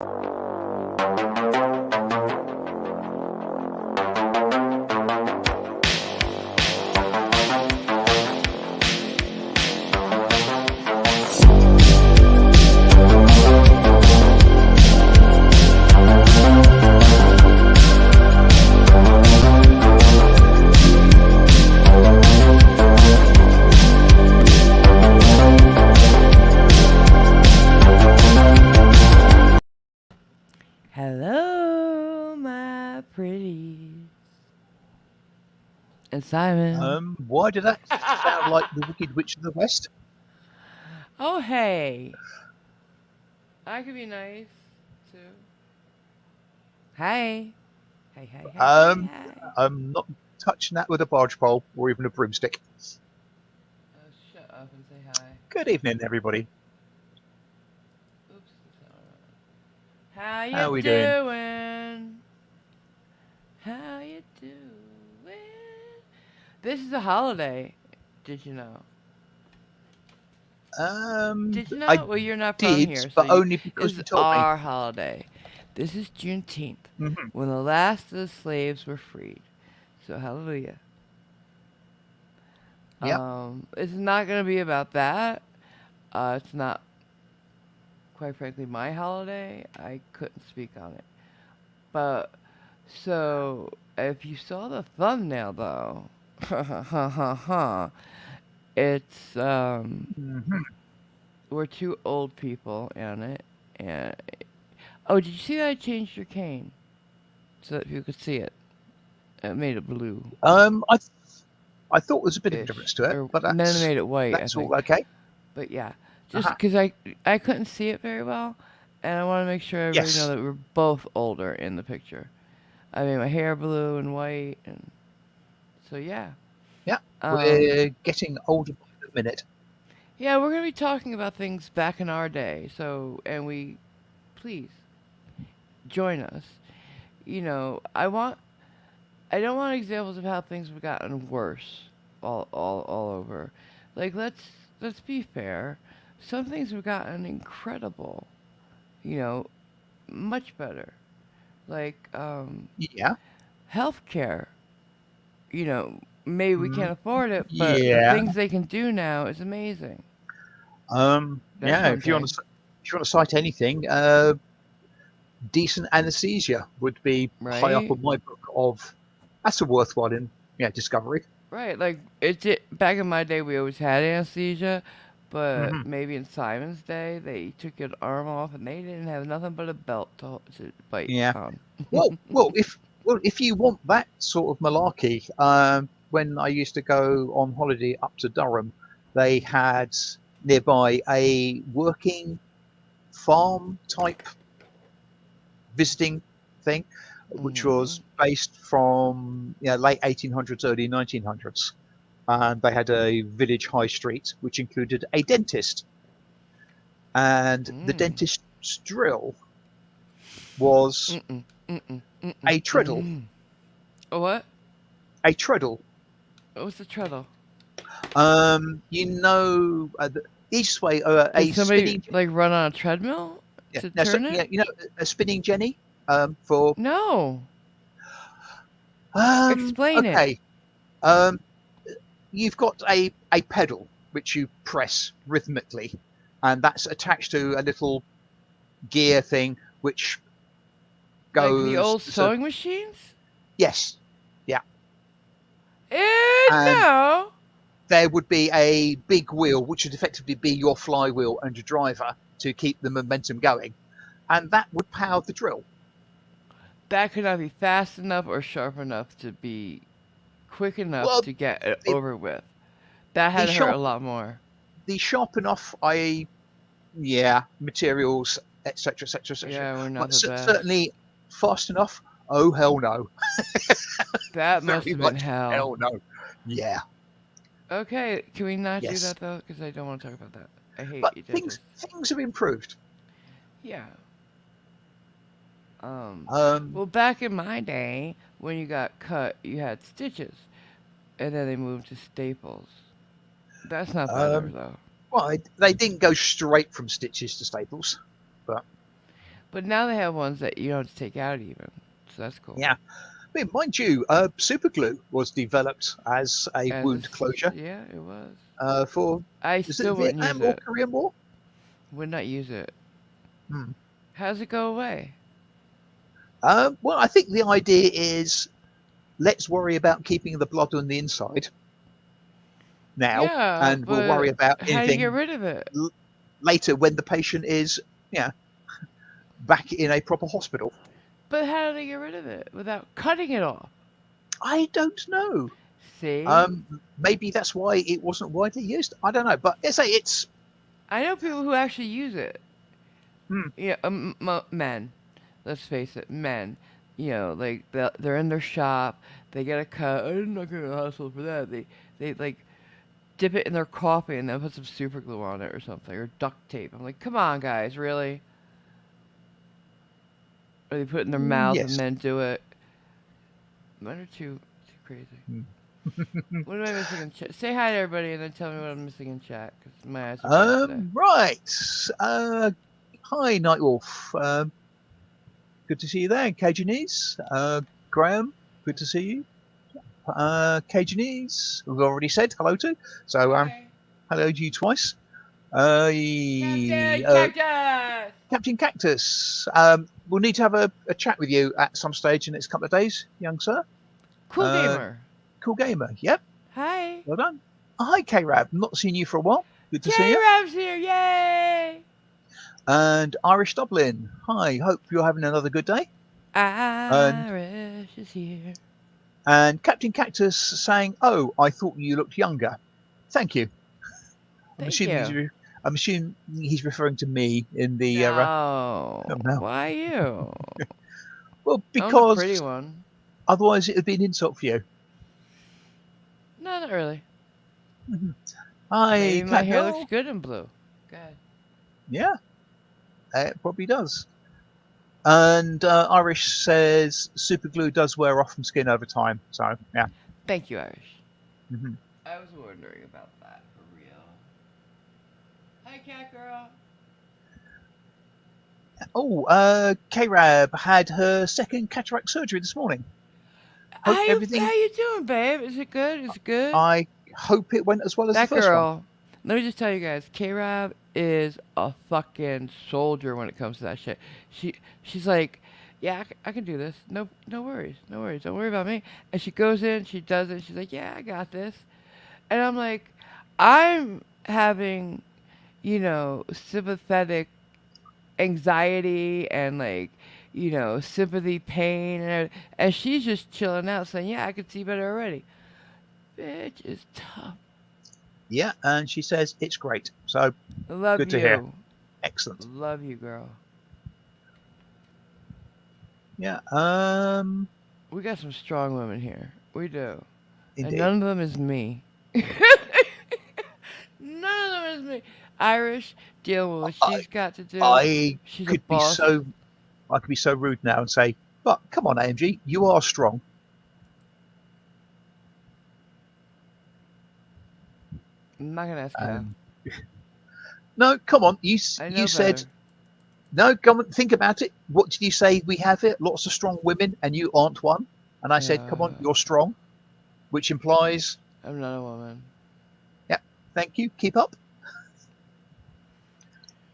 Hello, my pretties. And Simon. Why did that sound like the Wicked Witch of the West? Oh, hey. I could be nice, too. Hey. Hey, hey, hey, hey, Um, hey. I'm not touching that with a barge pole or even a broomstick. Oh, shut up and say hi. Good evening, everybody. Oops. How you How are we doing? doing? How you doing? This is a holiday. Did you know? Did you I know? Well, you're not from did, here, so but only because this you is told me. our holiday. This is Juneteenth, Mm-hmm. when the last of the slaves were freed. So hallelujah. Yep. It's not gonna be about that. It's not, quite frankly, my holiday. I couldn't speak on it. But so if you saw the thumbnail, though, it's Mm-hmm. we're two old people in it, and oh, did you see that I changed your cane so that you could see it? It made it blue I I thought there was a bit of a difference ish, to it, or but and then it made it white, I that's think. all okay. But yeah, just Uh-huh. because I couldn't see it very well, and I want to make sure everybody know Yes. that we're both older in the picture. I made my hair blue and white, and so yeah. Yeah. Um, We're getting older by the minute. yeah, we're gonna be talking about things back in our day. So, and we please join us. I don't want examples of how things have gotten worse all over. Like let's be fair. Some things have gotten incredible. You know, much better. Like Yeah. healthcare. Maybe we Mm, can't afford it, but the yeah. things they can do now is amazing. That's Yeah. one thing, If you want to cite anything, decent anesthesia would be high up right? on my book of that's a worthwhile discovery. Right. Like it back in my day, we always had anesthesia, but Hmm. maybe in Simon's day, they took your arm off and they didn't have nothing but a belt to bite Yeah. on. If you want that sort of malarkey, when I used to go on holiday up to Durham, they had nearby a working farm type visiting thing, which Hmm. was based from late 1800s, early 1900s. And they had a village high street, which included a dentist. And the Mm. dentist's drill was Mm-mm. Mm-mm. Mm-mm. a treadle. Mm. A what? A treadle. What's the treadle? The easiest way, Did a somebody spinning, like run on a treadmill yeah, to no, so, turn it? yeah, a spinning jenny. For No. Explain it. okay, um, you've got a pedal which you press rhythmically, and that's attached to a little gear thing which Like the goes. old So sewing machines? yes, yeah, and No. there would be a big wheel which would effectively be your flywheel and your driver to keep the momentum going, and that would power the drill. That could not be fast enough or sharp enough to be quick enough Well, to get it the, over with. That the had to hurt a sharp lot more. the sharp enough, yeah, materials, etc., etc., etc. Yeah, we're not But the best. certainly fast enough. Oh hell no, That must very have been much hell. hell no. Yeah, Okay, can we not do yes, that though? Because I don't want to talk about that. I hate but you, things dentists. things have improved. Yeah. Um. Um, Well, back in my day, when you got cut, you had stitches, and then they moved to staples. That's not better um, though. well, they didn't go straight from stitches to staples, but But now they have ones that you don't have to take out even, so that's cool. Yeah. I mean, mind you, super glue was developed as a As a wound closure yeah, it was. for, I is it still wouldn't use Vietnam or it. Korean War? Would not use it. Hmm. How does it go away? Well, I think the idea is let's worry about keeping the blood on the inside now, Yeah, and we'll worry but about how do you get anything rid of it? l- later when the patient is, yeah, back in a proper hospital. But how do they get rid of it without cutting it off? I don't know. See, Maybe that's why it wasn't widely used. I don't know, but I say it's. I know people who actually use it. Hmm, Yeah, men. Let's face it, men. You know, like they're in their shop, they get a cut. I'm not gonna hustle for that. They like dip it in their coffee and then put some super glue on it or something or duct tape. I'm like, come on, guys, really? Or they put it in their mouth and yes. then do it. Men are too crazy. Hmm. What am I missing in chat? Say hi to everybody and then tell me what I'm missing in chat because my eyes are bad today. Right. Hi, Nightwolf. Good to see you there, Cajunese. Graham, good to see you. Cajunese, we've already said hello to. So, Hi, hello to you twice. Uh, Captain uh, Cactus. Captain Cactus, we'll need to have a chat with you at some stage in the next couple of days, young sir. Cool Uh, gamer. cool gamer. Yep. Hi. Well done. Hi, K-Rab. Not seen you for a while. Good K to see you. Rab's here. Yay. And Irish Dublin. Hi. Hope you're having another good day. And Irish is here. and Captain Cactus saying, "Oh, I thought you looked younger." Thank you. I'm Thank assuming you. I'm assuming he's referring to me in the. No. No. Why you? Well, I'm the pretty because one. otherwise it would be an insult for you. No, not really. Mhm. Hi, Maybe my Cat hair looks Girl. good in blue. Good. Yeah, it probably does. And Irish says super glue does wear off from skin over time. So yeah. Thank you, Irish. Hmm. I was wondering about that for real. Hi, cat girl. Oh, K-Rab had her second cataract surgery this morning. Hope How everything. you doing, babe? Is it good? Is it good? I hope it went as well as the That first one. girl. Let me just tell you guys, K Rab is a fucking soldier when it comes to that shit. She's like, yeah, I can do this. No worries, no worries. Don't worry about me. And she goes in, she does it. She's like, yeah, I got this. And I'm like, I'm having, sympathetic anxiety and like, sympathy, pain, and she's just chilling out, saying, yeah, I can see better already. Bitch is tough. Yeah, and she says it's great. So Love good to hear. you. Excellent. Love you, girl. Yeah. We got some strong women here. We do. And Indeed. none of them is me. None of them is me. Irish, deal with what I she's got to do. I She's a could be boss. so I could be so rude now and say, but come on, AMG, you are strong. I'm not gonna ask how. And no, come on, I you know said better. no. Come on, think about it. What did you say? We have it. Lots of strong women, and you aren't one. And I said, come on, Uh, you're strong, which implies, I'm not a woman. yeah, thank you, keep up.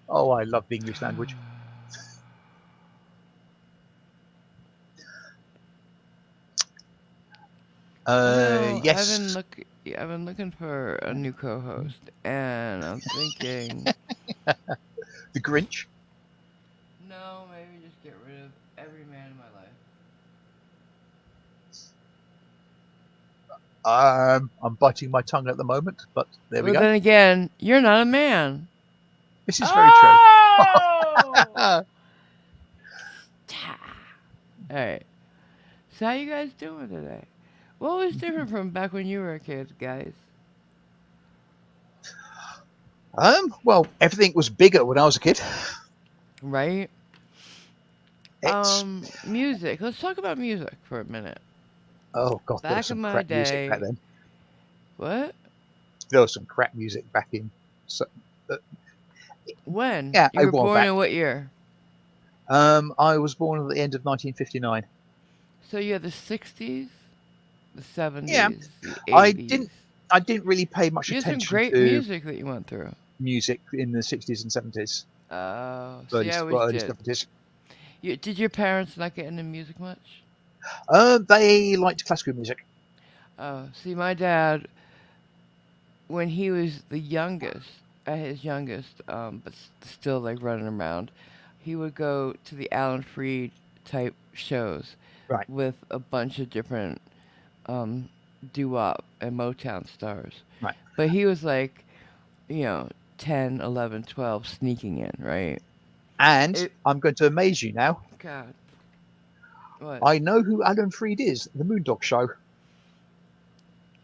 Oh, I love the English language. I've been Yes, looking for a new co-host, and I'm thinking, the Grinch. no, maybe just get rid of every man in my life. I'm biting my tongue at the moment, but there we But go. then again, you're not a man. This is very true. Oh! All right. So how you guys doing today? What was different from back when you were a kid, guys? Well, everything was bigger when I was a kid. Right? It's Music. Let's talk about music for a minute. oh god, there was Back in some my crap music back day, then. what? There was some crap music back in, so, uh, When? yeah, You a were while born back. in what year? I was born at the end of 1959. So you had the 60s, the Yeah, 70s, the I 80s. didn't. I didn't really pay much You had some attention great to music that you went through. music in the 60s and 70s, Oh, see, early I always well, early did. 70s. Did your parents not get into music much? They liked classical music. Oh, see, my dad, when he was the youngest, at his youngest, still like running around, he would go to the Alan Freed type shows Right, with a bunch of different um, doo-wop and Motown stars. right. But he was like, you know, 10, 11, 12, sneaking in, right? And It, I'm going to amaze you now. God, what? I know who Alan Freed is. The Moondog Show.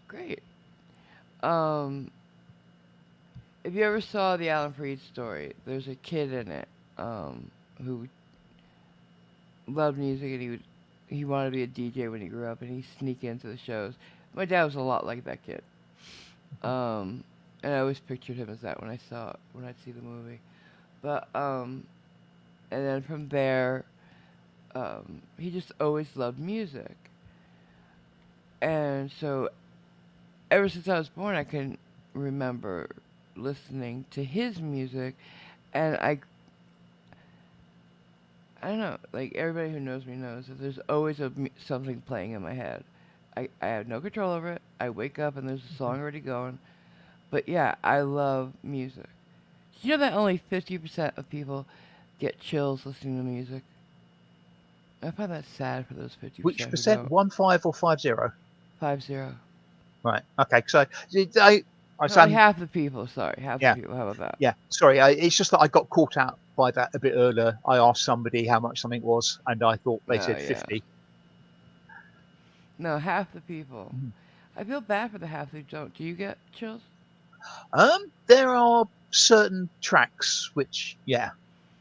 Great. Um, if you ever saw the Alan Freed story, there's a kid in it who loved music and he wanted to be a DJ when he grew up and he sneak into the shows. My dad was a lot like that kid. Um, and I always pictured him as that when I'd see the movie. But and then from there, he just always loved music. And so ever since I was born, I can remember listening to his music, and I don't know, like everybody who knows me knows that there's always something playing in my head. I have no control over it. I wake up and there's a song already going. But yeah, I love music. You know that only 50% of people get chills listening to music? I find that sad for those Which 50% who percent? don't. 1 5 or 50? 50. Right. Okay. So I Only sound. half the people, sorry, half the Yeah. people. How about that? Yeah. Sorry. It's just that I got caught out by that a bit earlier. I asked somebody how much something was, and I thought they Oh, said yeah. 50. No, half the people. Mhm. I feel bad for the half who don't. Do you get chills? There are certain tracks which, yeah,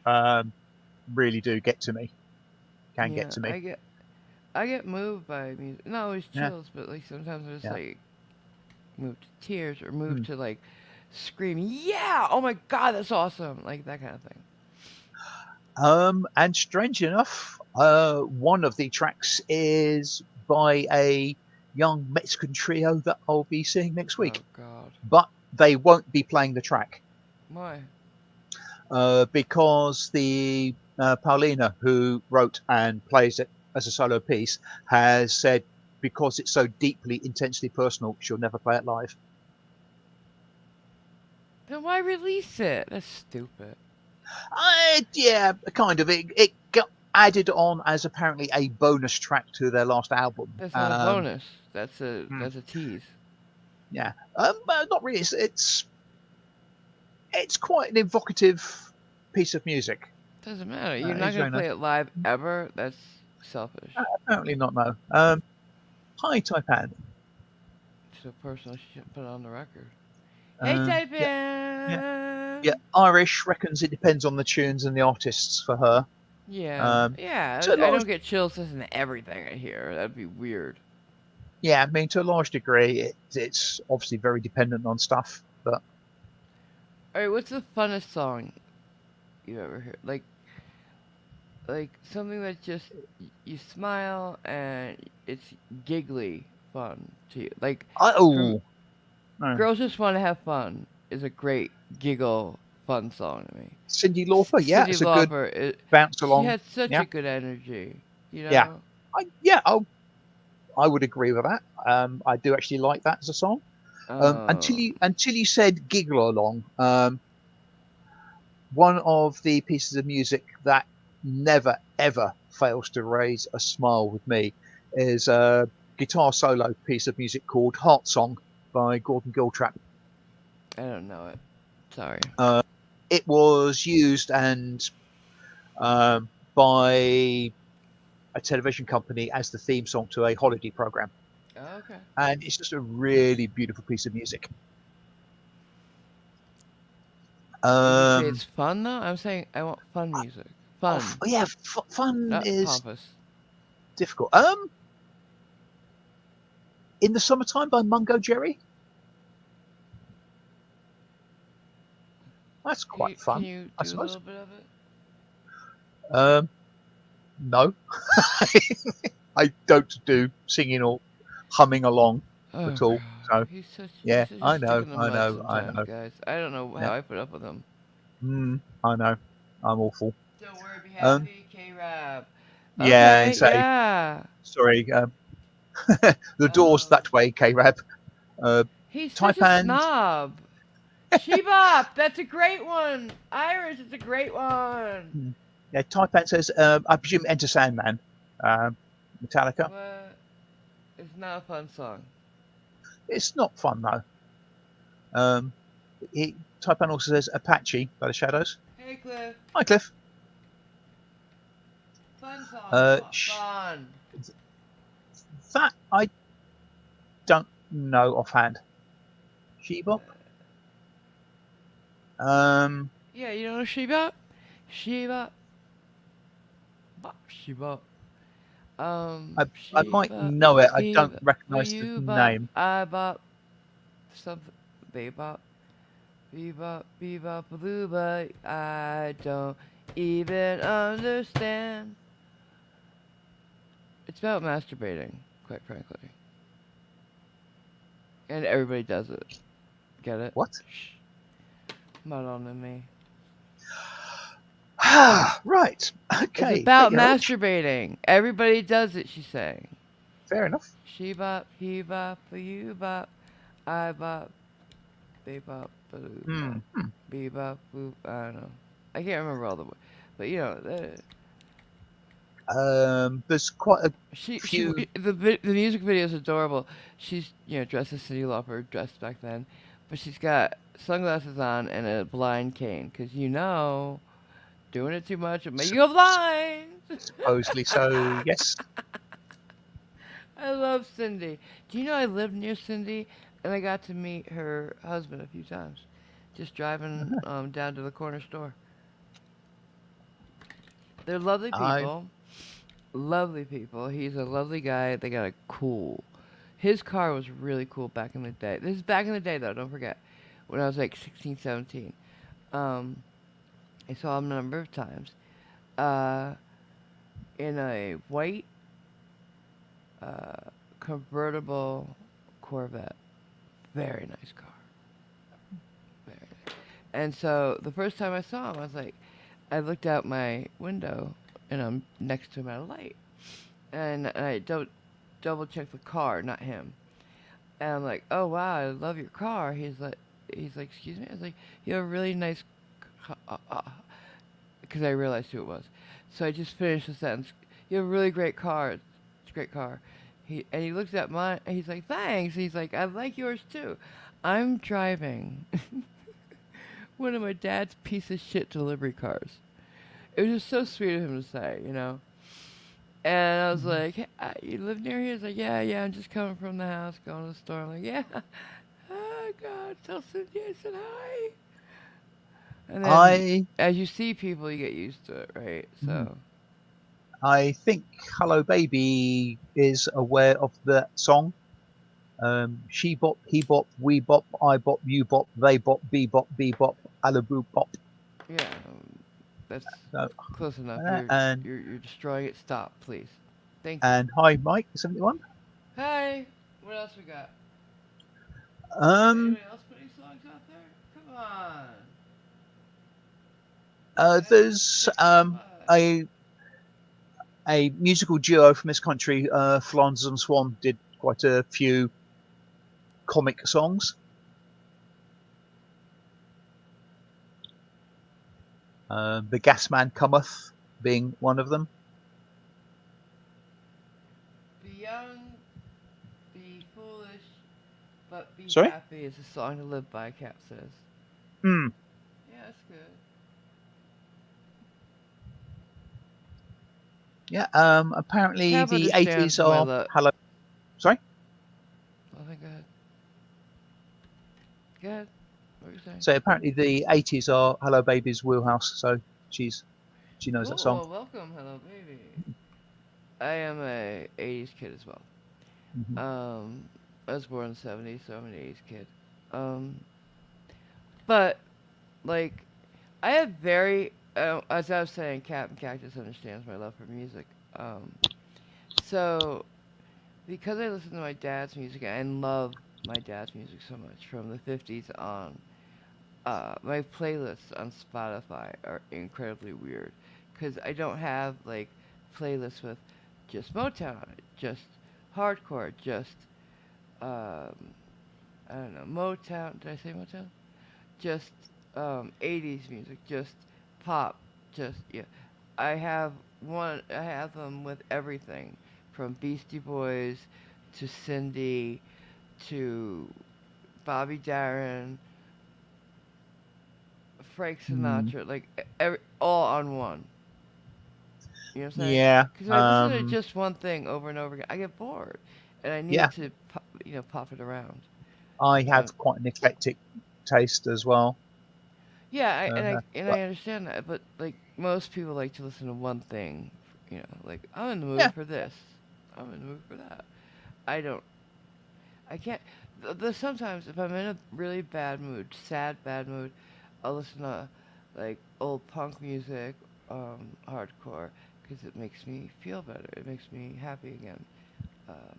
um, really do get to me. Can get Yeah, to me. I get moved by music. Not always Yeah. chills, but like sometimes I just Yeah. like moved to tears or moved Mm. to like screaming, yeah, oh my god, that's awesome, like that kind of thing. And strange enough, one of the tracks is by a young Mexican trio that I'll be seeing next Oh week, god, but they won't be playing the track why? because the Paulina, who wrote and plays it as a solo piece, has said because it's so deeply, intensely personal, she'll never play it live. Then why release it? That's stupid. Yeah, kind of. It got added on as apparently a bonus track to their last album. That's not a bonus. That's a Hmm. that's a tease. Yeah, not really. It's quite an evocative piece of music. Doesn't matter. You're not It's gonna very play nice. it live ever. That's selfish. Apparently not. No. Hi, Taipan. So personal, she should put it on the record. Hey, Yeah, yeah, yeah. Typin. Irish reckons it depends on the tunes and the artists for her. Yeah, Um, yeah. to a I large, don't get chills listening to everything I hear. That'd be weird. yeah, I mean, to a large degree, it's obviously very dependent on stuff. But All right, what's the funnest song you ever heard? Like something that just you smile and it's giggly fun to you. Like from oh, no. Girls Just Want to Have Fun is a great giggle fun song to me. Cyndi Lauper, yeah, Cyndi it's a good Lauper, bounce she along. had such Yeah, a good energy, you yeah, know. yeah. I would agree with that. I do actually like that as a song. Until Oh, you said giggle along. One of the pieces of music that never ever fails to raise a smile with me is a guitar solo piece of music called Heart Song by Gordon Giltrap. I don't know it. Sorry. Uh, it was used and by a television company as the theme song to a holiday program, Oh, okay. and it's just a really beautiful piece of music. Would you say Um, it's fun though? I'm saying I want fun music. Fun, yeah, fun not is pompous. difficult. In the Summertime by Mungo Jerry. That's Can quite you can fun, you I do a suppose. little bit of it? Um, no, I don't do singing or humming along Oh at all. God, So he's yeah, such a I stick know, in the I mud know, I sometimes, know. guys. I don't know Yeah, how I put up with him. I know. I'm awful. Don't worry, be Um, happy, K-Rab. yeah, and Okay, say yeah. sorry. The door's Um, that way, K-Rab. Uh, he's such a Taipan. snob. Shebop, that's a great one. Irish, it's a great one. Hmm, yeah, Taipan says, I presume Enter Sandman. Um, Metallica. What? It's not a fun song. It's not fun though. Um, Taipan also says Apache by the Shadows. Hey, Cliff. Hi, Cliff. Fun song. Uh, Fun. that I don't know offhand. Shebop. Um, Yeah, you know Shebop? Shebop. Bop, Shebop. I might Shebop. know it. I don't Bebop. Will recognise the you bop? name. I bop. Something. Bebop. Bebop. Bebop. Blueba. I don't even understand. It's about masturbating, quite frankly. And everybody does it. Get it? What? Shh. Not on to me. Ah, right. It's Okay. about Thank you very much. masturbating. Everybody does it, she's saying. Fair enough. She bop, he bop, you bop, I bop, they bop, boo bop, Hmm. bee bop, boop. I don't know. I can't remember all the words, but you know, There's quite a she few. the music video is adorable. She's dressed as Cyndi Lauper, dressed back then, but she's got sunglasses on and a blind cane, cause doing it too much will make s- you go s- blind. Supposedly so. Yes. I love Cindy. Do you know I lived near Cindy and I got to meet her husband a few times, just driving down to the corner store. They're lovely I. people. Lovely people. He's a lovely guy. They got a cool. His car was really cool back in the day. This is back in the day though, don't forget. When I was like 16, 17. Um, I saw him a number of times. Uh, in a white convertible Corvette. Very nice car. Very nice. And so the first time I saw him, I was like, I looked out my window and I'm next to him at a light. And I don't double check the car, not him. And I'm like, oh wow, I love your car. He's like, excuse me. I was like, you have a really nice, because I realized who it was. So I just finished the sentence. You have a really great car. It's a great car. He looks at mine and he's like, thanks. He's like, I like yours too. I'm driving one of my dad's piece of shit delivery cars. It was just so sweet of him to say. And I was like, hey, you live near here? He's like, yeah, yeah, I'm just coming from the house, going to the store. I'm like, yeah. Oh, God, tell Cindy I said hi. And then I. as you see people, you get used to it, right? hmm, So, I think Hello Baby is aware of that song. She bop, he bop, we bop, I bop, you bop, they bop, be bop, alaboo bop. yeah, that's So, close enough. You're, and you're, you're destroying it. Stop, please. Thank you. hi Mike 71. Hi. What else we got? Um, Anybody else putting songs out there? Come on. there's What? a musical duo from this country, Flanders and Swan, did quite a few comic songs. The Gas Man Cometh being one of them. Be young, be foolish, but be Sorry. happy is a song to live by, Cap says. Hmm. Yeah, that's good. Yeah. Apparently Cap the 80s understands my are love. hello. Sorry. Oh, thank God. Good. What were you saying? So apparently the 80s are Hello Baby's wheelhouse. So she knows that Cool. song. Well, welcome. Hello, baby. I am a 80s kid as well. Hmm. Um, I was born in the 70s, so I'm an 80s kid. Um, but, like, I have very as I was saying, Captain Cactus understands my love for music. Um, so because I listen to my dad's music and love my dad's music so much from the 50s on, my playlists on Spotify are incredibly weird because I don't have like playlists with just Motown on it, just hardcore, just um, I don't know, Motown. Did I say Motown? Just 80s music, just pop, just yeah. I have them with everything from Beastie Boys to Cindy to Bobby Darin, Frank Mm, Sinatra, like all on one. You know what I'm saying? yeah. Because if I listen to just one thing over and over again, I get bored, and I Yeah. need to, pop it around. I Uh, have quite an eclectic taste as well. yeah, Uh, I but understand that, but like most people like to listen to one thing. Like I'm in the yeah. mood for this, I'm in the mood for that. I don't, I can't. Sometimes if I'm in a really bad mood, sad bad mood, I'll listen to like old punk music, hardcore, because it makes me feel better. It makes me happy again.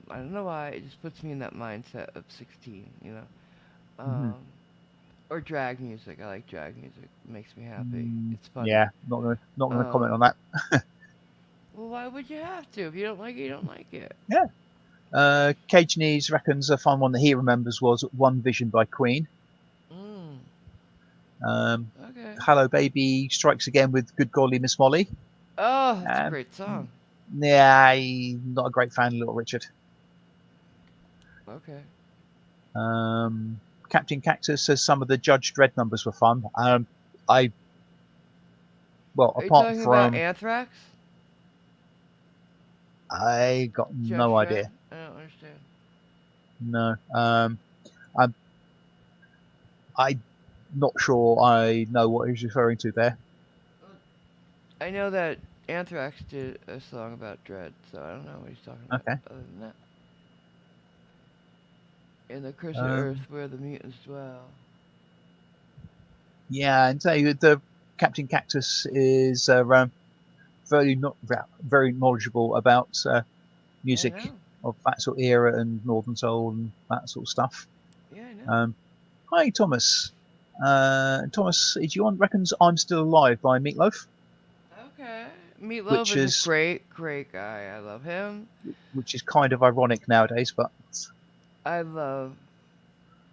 I don't know why. It just puts me in that mindset of 16. Mhm. Or drag music. I like drag music. It makes me happy. Mm, It's funny. yeah. Not gonna comment Um, on that. well, why would you have to? If you don't like it, you don't like it. Yeah. Cage Knees reckons a fun one that he remembers was One Vision by Queen. Mm, Um, okay. Hello Baby strikes again with Good Golly Miss Molly. Oh, that's a Um, great song. yeah, I'm not a great fan of Little Richard. Okay. Um, Captain Cactus says some of the Judge Dredd numbers were fun. I well, Are you apart talking about from Anthrax? I got Judge no Dredd? idea. I don't understand. No. I'm I'm not sure I know what he's referring to there. I know that Anthrax did a song about Dread, so I don't know what he's talking about. Okay. Other than that, in the cursed earth Um, where the mutants dwell. yeah, and tell you the Captain Cactus is very not very knowledgeable about Yeah, I music know. of that sort of era and Northern Soul and that sort of stuff. Yeah, I know. Um, Hi, Thomas. Thomas, do you want reckons I'm Still Alive by Meatloaf, Okay. Meatloaf which is a is great, great guy. I love him. kind of ironic nowadays, but I love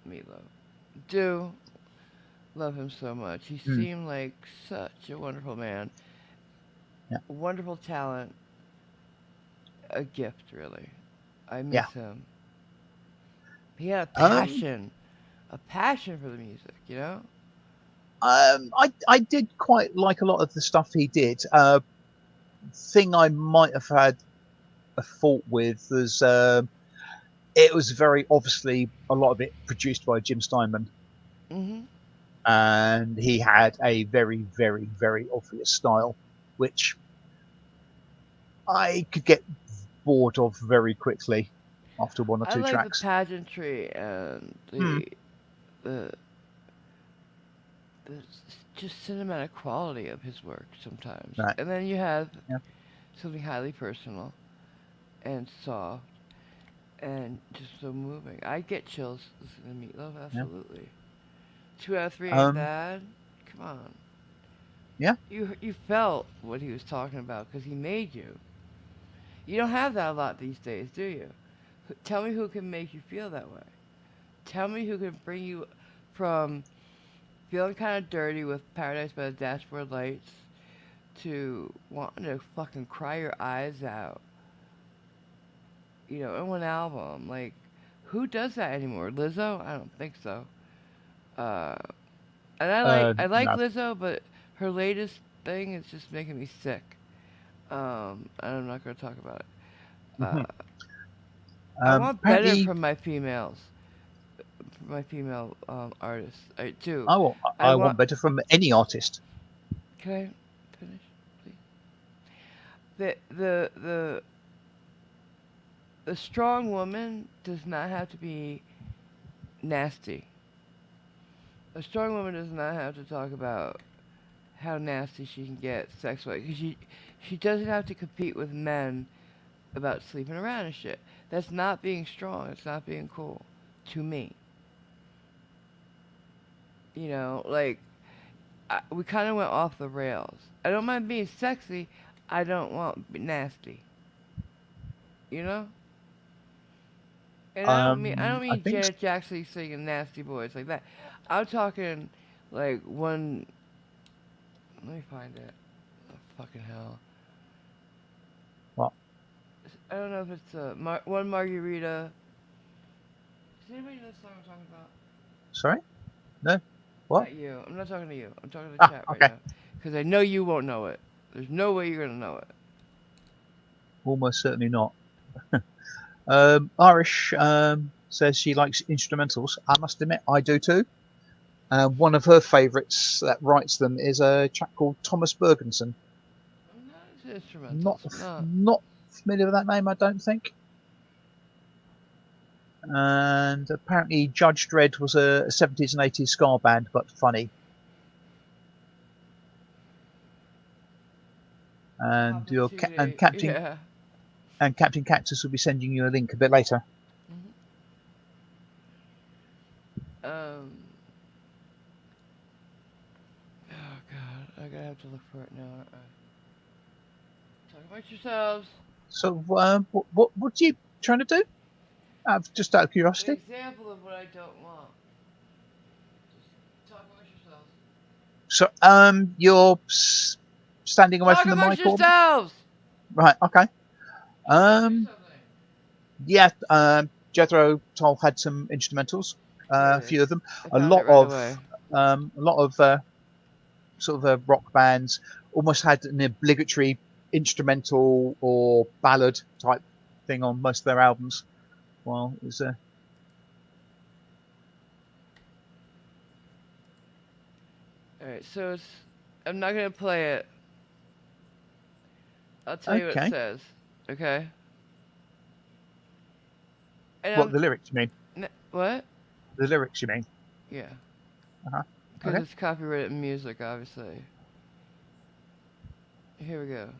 Meatloaf. Do love him so much. He mm, seemed like such a wonderful man. yeah, Wonderful talent. A gift, really. I yeah. miss him. He had Um, a passion for the music. I did quite like a lot of the stuff he did. Thing I might have had a fault with was it was very obviously a lot of it produced by Jim Steinman, Mm-hmm. and he had a very, very, very obvious style, which I could get bored of very quickly after one or I two like the tracks. pageantry and Hmm. the the just cinematic quality of his work sometimes. Right. And then you have Yeah. something highly personal and soft and just so moving. I get chills listening to Meatloaf, Yeah. absolutely. 2 out of 3 ain't Um. bad. Come on. Yeah. You felt what he was talking about because he made you. You don't have that a lot these days, do you? Tell me who can make you feel that way. Tell me who can bring you from feeling kind of dirty with Paradise by the Dashboard Lights to wanting to fucking cry your eyes out, in one album. Like, who does that anymore? Lizzo? I don't think so. Uh, and I like No. Lizzo, but her latest thing is just making me sick. And I'm not gonna talk about it. Hmm. I want better Apparently, from my female artists. I too. I want I I want. want better from any artist. Can I finish, please? The strong woman does not have to be nasty. A strong woman does not have to talk about how nasty she can get sex-wise. 'Cause she doesn't have to compete with men about sleeping around and shit. That's not being strong. It's not being cool, to me. You know, like we kind of went off the rails. I don't mind being sexy. I don't want nasty. You know. And I don't I mean think Janet Jackson singing nasty boys like that. I'm talking like one. Let me find it. Oh, fucking hell. what? I don't know if it's one margarita. Does anybody know the song I'm talking about? Sorry? No? What? Not you. I'm not talking to you. I'm talking to the Ah, chat right okay. now. Because I know you won't know it. There's no way you're going to know it. Almost certainly not. Irish says she likes instrumentals. I must admit, I do too. One of her favourites that writes them is a chap called Thomas Bergenson. I'm not into Not instrumentals. I'm not. not familiar with that name, I don't think. And apparently, Judge Dredd was a 70s and 80s ska band, but funny. And Pop into a. Yeah. Captain Cactus will be sending you a link a bit later. Hmm. Um. Oh, God. I'm going to have to look for it now. Talk about yourselves. So, what are you trying to do? Just out of An curiosity. example of what I don't want. Just talk about yourselves. So, you're standing away Talk from the about mic, or yourselves! right? Okay. Do Um, something. yeah. Jethro Tull had some instrumentals, Here a it is. few of them. I A found it lot right of away. sort of rock bands almost had an obligatory instrumental or ballad type thing on most of their albums. Well, it was Alright, so it's. I'm not gonna play it. I'll tell you what it okay. says. Okay? And What the lyrics you mean? What? The lyrics you mean? Yeah. Uh-huh. Because Okay. it's copyrighted music, obviously. Here we go.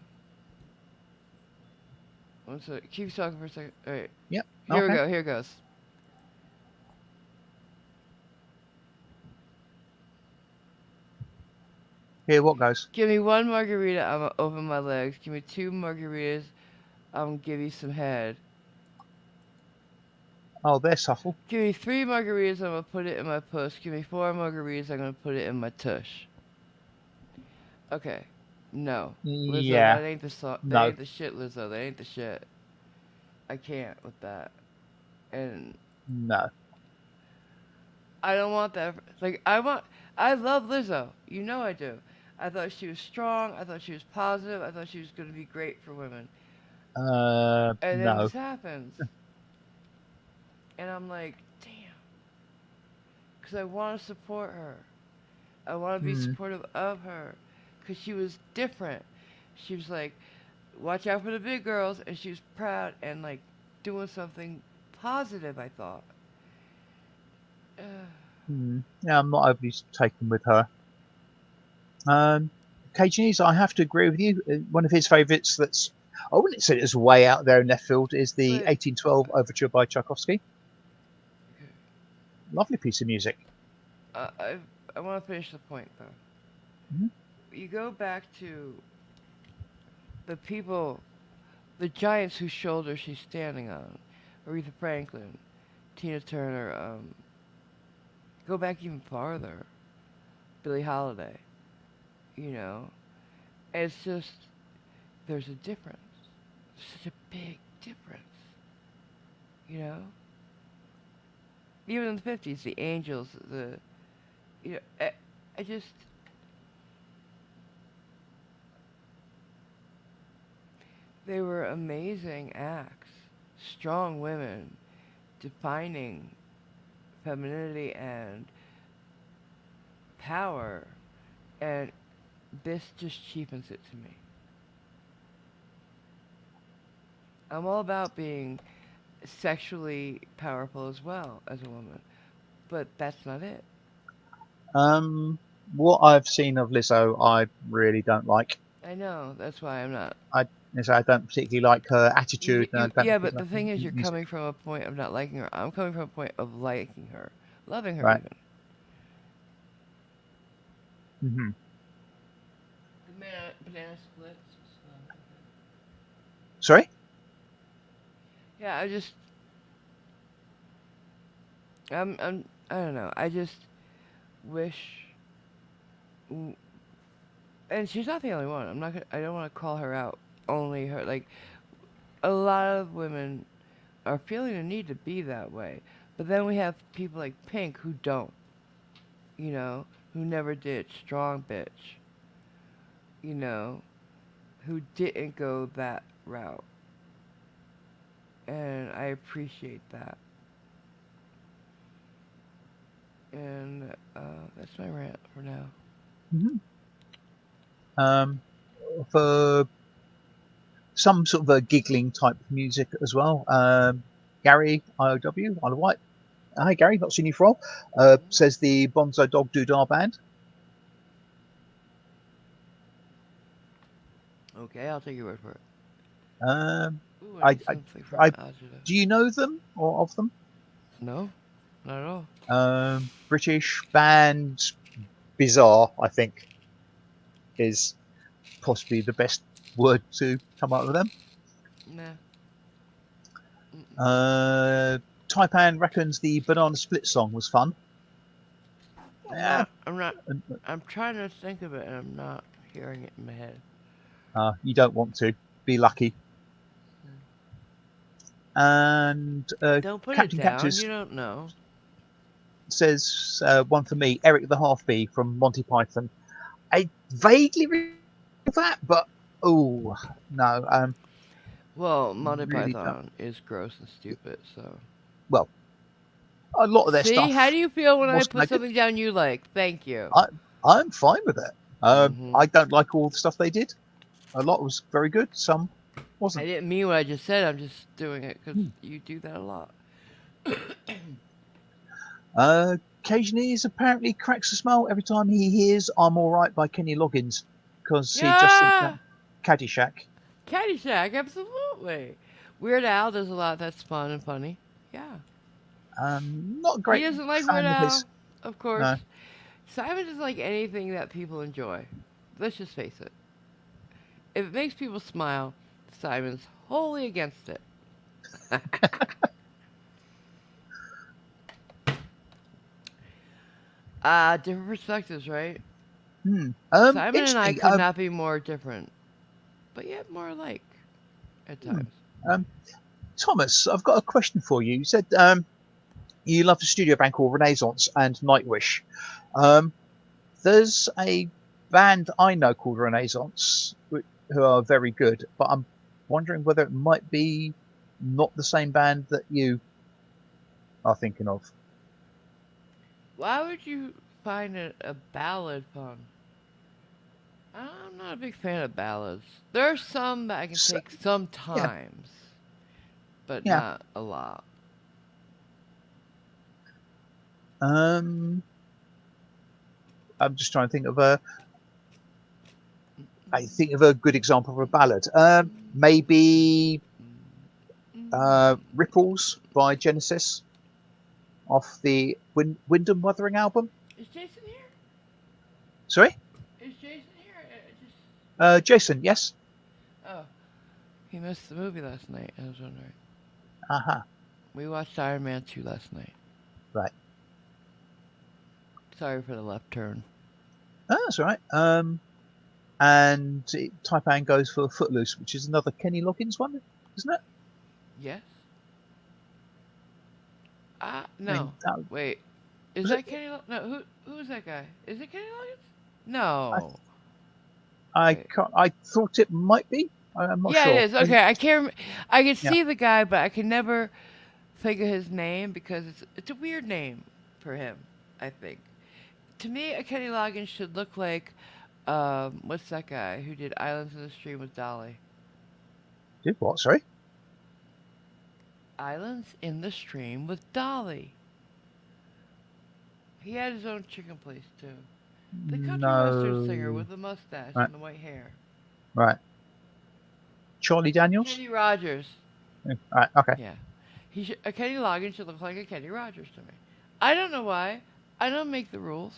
One sec. Keep talking for a second. Alright. Yep. Here we Okay. go. Here it goes. Here, what goes? Give me one margarita, I'm gonna open my legs. Give me two margaritas, I'm gonna give you some head. Oh, they're subtle. Give me three margaritas, I'm gonna put it in my puss. Give me four margaritas, I'm gonna put it in my tush. Okay. No. Lizzo, Yeah. that ain't the song. That No. ain't the shit, Lizzo. That ain't the shit. I can't with that. And No. I don't want that. Like, I want. I love Lizzo. You know I do. I thought she was strong. I thought she was positive. I thought she was gonna be great for women. And then No. this happens. And I'm like, damn. Because I want to support her. I want to be Hmm. supportive of her. Because she was different. She was like, watch out for the big girls. And she was proud and like doing something positive, I thought. Hmm. Yeah, I'm not overly taken with her. KG's, I have to agree with you. One of his favourites that's, I wouldn't say it's way out there in left field, is the But 1812 Overture by Tchaikovsky. okay, Lovely piece of music. uh, I, I want to finish the point though. Mhm. You go back to the people, the giants whose shoulders she's standing on. Aretha Franklin, Tina Turner, go back even farther. Billie Holiday, you know. It's just there's a difference. Such a big difference, you know. Even in the 50s, the Angels, you know, I just they were amazing acts, strong women, defining femininity and power, and this just cheapens it to me. I'm all about being sexually powerful as well as a woman, but that's not it. Um, what I've seen of Lizzo, I really don't like. I know. That's why I'm not. I I don't particularly like her attitude, and I don't Yeah, particularly but the like thing is, her you're music. coming from a point of not liking her. I'm coming from a point of liking her, loving her Right. even. Hmm. Banana splits. So, Sorry. yeah, I don't know. I just wish, and she's not the only one. I'm not. I don't want to call her out. Only her. Like a lot of women are feeling the need to be that way, but then we have people like Pink who don't. You know, who never did. Strong bitch. You know, who didn't go that route, and I appreciate that. And that's my rant for now. Hmm. Um, for some sort of a giggling type of music as well. Gary IOW, Isle of Wight. Hi Gary, not seen you for a while. Says the Bonzo Dog Doodah Band. Okay, I'll take your word for it. Um, Ooh, I I, need I, something from I, Ajita. do you know them or of them? No, not at all. British band, bizarre. I think is possibly the best word to come up with them. Nah. Mm-mm. Uh, Taipan reckons the Banana Split song was fun. I'm Yeah, not. I'm trying to think of it, and I'm not hearing it in my head. you don't want to. Be lucky. And Don't put it Captain down. Cactus You don't know. says one for me, Eric the Half-Bee from Monty Python. I vaguely recall that, but oh no, Well, Monty really don't. Python is gross and stupid. So, Well, a lot of their see, how stuff do you feel when I wasn't put that good. something down you like? Thank you. I I'm fine with it. Mhm. I don't like all the stuff they did. A lot was very good, some I wasn't. didn't mean what I just said. I'm just doing it because Hmm. you do that a lot. Occasionally, he apparently cracks a smile every time he hears "I'm All Right" by Kenny Loggins because he just thinks that Yeah, Caddyshack. Caddyshack, absolutely. Weird Al does a lot that's fun and funny. Yeah. Not a He great doesn't like Weird fan of Al, his. of course. No. Simon doesn't like anything that people enjoy. Let's just face it. If it makes people smile, Simon's wholly against it. Different perspectives, right? Simon and I Interesting. could not be more different, but yet more alike at Hmm, times. um, Thomas, I've got a question for you. You said you love the studio band called Renaissance and Nightwish. Um, there's a band I know called Renaissance who are very good, but I'm wondering whether it might be not the same band that you are thinking of. Why would you find it a ballad fun? I'm not a big fan of ballads. There are some that I can So, take yeah, sometimes, but yeah. not a lot. Um, I'm just trying to think of a. I think of a good example of a ballad. Maybe Ripples by Genesis off the Wyndham Wuthering album. Is Jason here? Sorry, Is Jason here? Just Jason. Yes. oh, he missed the movie last night. I was wondering. Uh-huh. We watched Iron Man 2 last night. Right. Sorry for the left turn. Oh, that's all right. And Taipan goes for Footloose, which is another Kenny Loggins one, isn't it? Yes? I mean, No. Wait. Is was it? that Kenny? No. Who is that guy? Is it Kenny Loggins? No. I Wait. can't, I thought it might be. I'm not Yeah, it sure. is. Okay, I can't. I can Yeah. see the guy, but I can never think of his name because it's a weird name for him. I think. To me, a Kenny Loggins should look like what's that guy who did Islands in the Stream with Dolly? Did what? Sorry. Islands in the Stream with Dolly. He had his own chicken place too. The country western singer No. with the mustache Right. and the white hair. Right. Charlie Daniels. Kenny Rogers. Right. Okay. Yeah. A Kenny Loggins should look like a Kenny Rogers to me. I don't know why. I don't make the rules.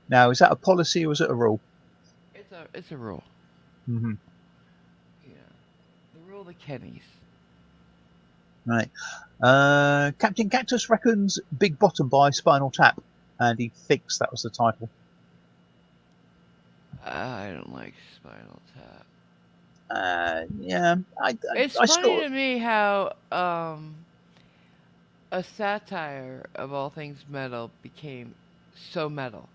Now, is that a policy or is it a rule? It's a rule. Hmm. Yeah. The rule of the Kennys. Right. Captain Cactus reckons Big Bottom by Spinal Tap, and he thinks that was the title. I don't like Spinal Tap. Yeah, It's I funny sort to of, me how a satire of all things metal became so metal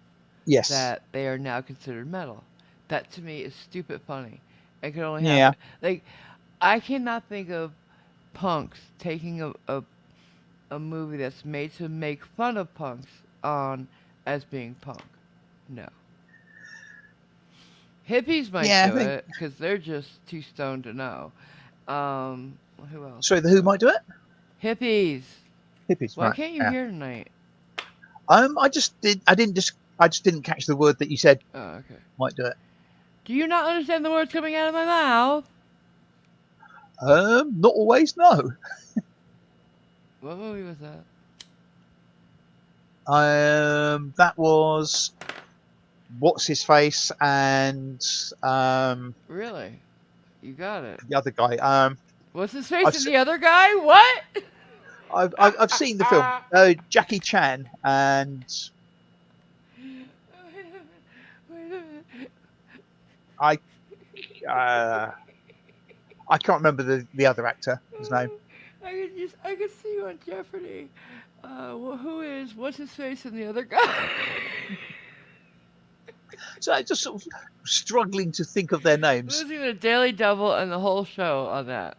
yes, that they are now considered metal. That to me is stupid funny. It can only yeah, happen. Like, I cannot think of punks taking a movie that's made to make fun of punks on as being punk. No. Hippies might yeah. I do think it because they're just too stoned to know. Who else? sorry. The Who might do it. Hippies. Hippies, Why right? can't you Yeah. hear tonight? I just did. I didn't just. I just didn't catch the word that you said. Oh, okay. Might do it. Do you not understand the words coming out of my mouth? Not always. No. What movie was that? That was what's his face and Really? You got it. the other guy. What's his face I've and se- the other guy? What? I've seen the film. Jackie Chan and Wait a minute. I uh, I can't remember the other actor. His name. I could see you on Jeopardy. What's his face and the other guy? So I just sort of struggling to think of their names. Losing the Daily Double and the whole show on that.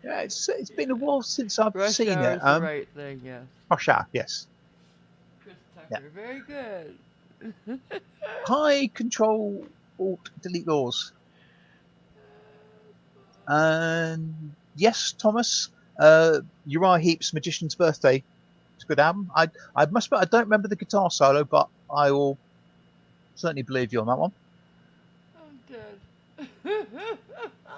Yeah, it's been a while since I've Rush seen Hour it. is the right thing, yes. Russia, yes. Chris Yeah. Tucker, very good. High Control Alt Delete Laws. And yes, Thomas. Uriah Heep's Magician's Birthday. It's a good album. I must admit, I don't remember the guitar solo, but I will certainly believe you on that one. I'm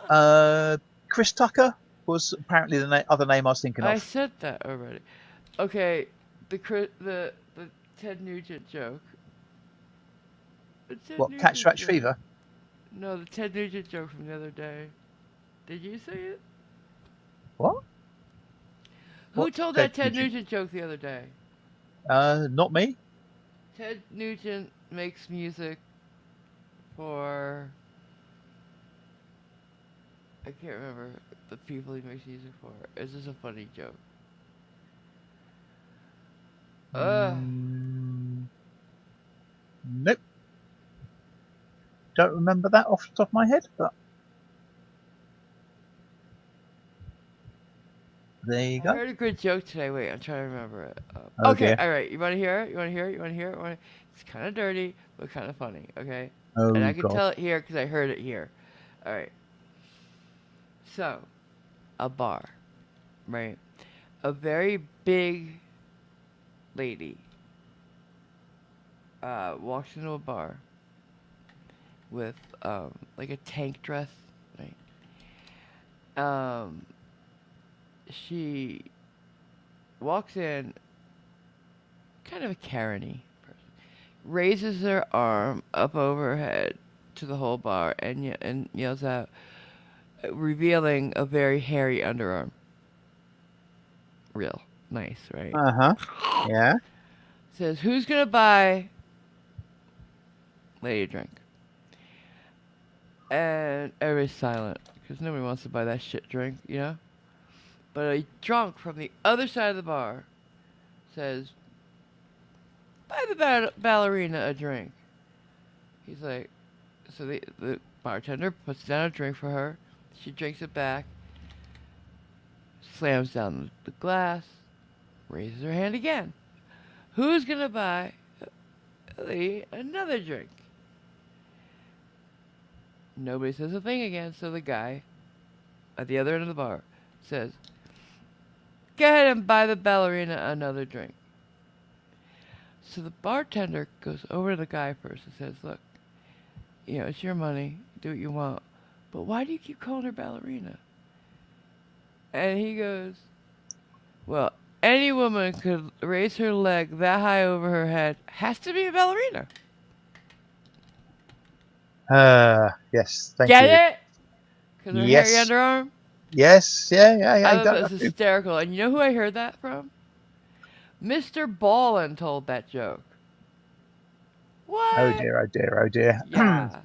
dead. Chris Tucker was apparently the other name I was thinking I of. said that already. Okay, the Ted Nugent joke. The Ted What, Cat Nugent Scratch joke. Fever? No, the Ted Nugent joke from the other day. Did you say it? What? Who What told Ted that Ted Nugent? Nugent joke the other day? Not me. Ted Nugent makes music for... I can't remember the people he makes music for. It's just a funny joke. Nope. Don't remember that off the top of my head, but there you I go. heard a good joke today. Wait, I'm trying to remember it. Oh Okay, dear. all right. You want to hear it? You want to hear it? You want to hear it? It's kind of dirty, but kind of funny. Okay, and Oh I can god. tell it here because I heard it here. All right. So, a bar, right? A very big lady walks into a bar with like a tank dress, right? She walks in, kind of a Karen-y person, raises her arm up over her head to the whole bar and yells out, revealing a very hairy underarm. Real nice, right? Uh-huh. Yeah. Says, who's gonna buy lady a drink? And everybody's silent because nobody wants to buy that shit drink, you know? But a drunk from the other side of the bar says, buy the ballerina a drink. He's like, so the bartender puts down a drink for her. She drinks it back, slams down the glass, raises her hand again. Who's going to buy another drink? Nobody says a thing again, so the guy at the other end of the bar says, Go ahead and buy the ballerina another drink. So the bartender goes over to the guy first and says, look, it's your money. Do what you want. But why do you keep calling her ballerina? And he goes, well, any woman could raise her leg that high over her head has to be a ballerina. Yes, thank Get you. it? Because her hairy Yes, underarm? yes, yeah, yeah, yeah. I You thought don't that was have to. hysterical. And you know who I heard that from? Mr. Ballin told that joke. Oh What? dear, oh dear, oh dear. Yeah.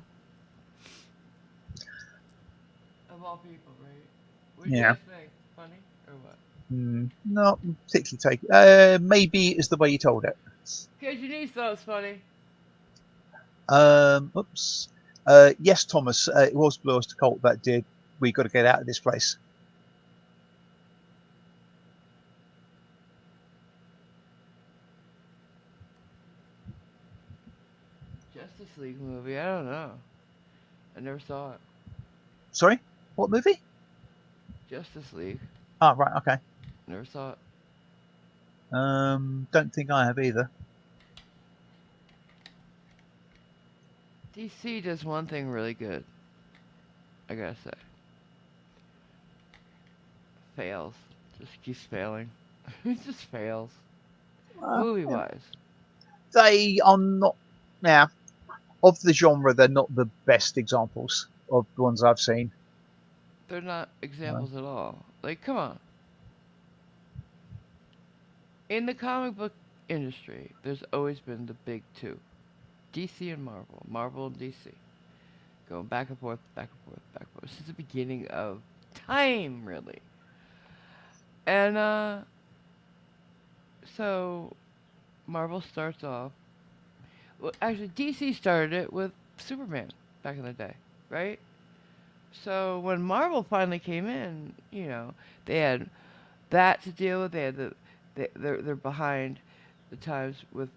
Of all people, right? What do you Yeah. guys think? Funny or what? Not particularly take. Maybe it's the way you told it. Because your niece thought it was funny. Oops. Yes, Thomas. It was Blue Oyster Cult that did. We got to get out of this place. Justice League movie. I don't know. I never saw it. Sorry, what movie? Justice League. Oh, right. Okay. Never saw it. Don't think I have either. DC does one thing really good. I gotta say. Fails. Just keeps failing. It just fails. Movie Yeah. wise. They are not. Now, of the genre, they're not the best examples of the ones I've seen. They're not Uh, examples at all. Like, come on. In the comic book industry, there's always been the big two. DC and Marvel. Marvel and DC. Going back and forth, back and forth, back and forth. Since the beginning of time, really. And, so Marvel starts off. Well, actually, DC started it with Superman back in the day, right? So when Marvel finally came in, they had that to deal with. They had they're behind the times with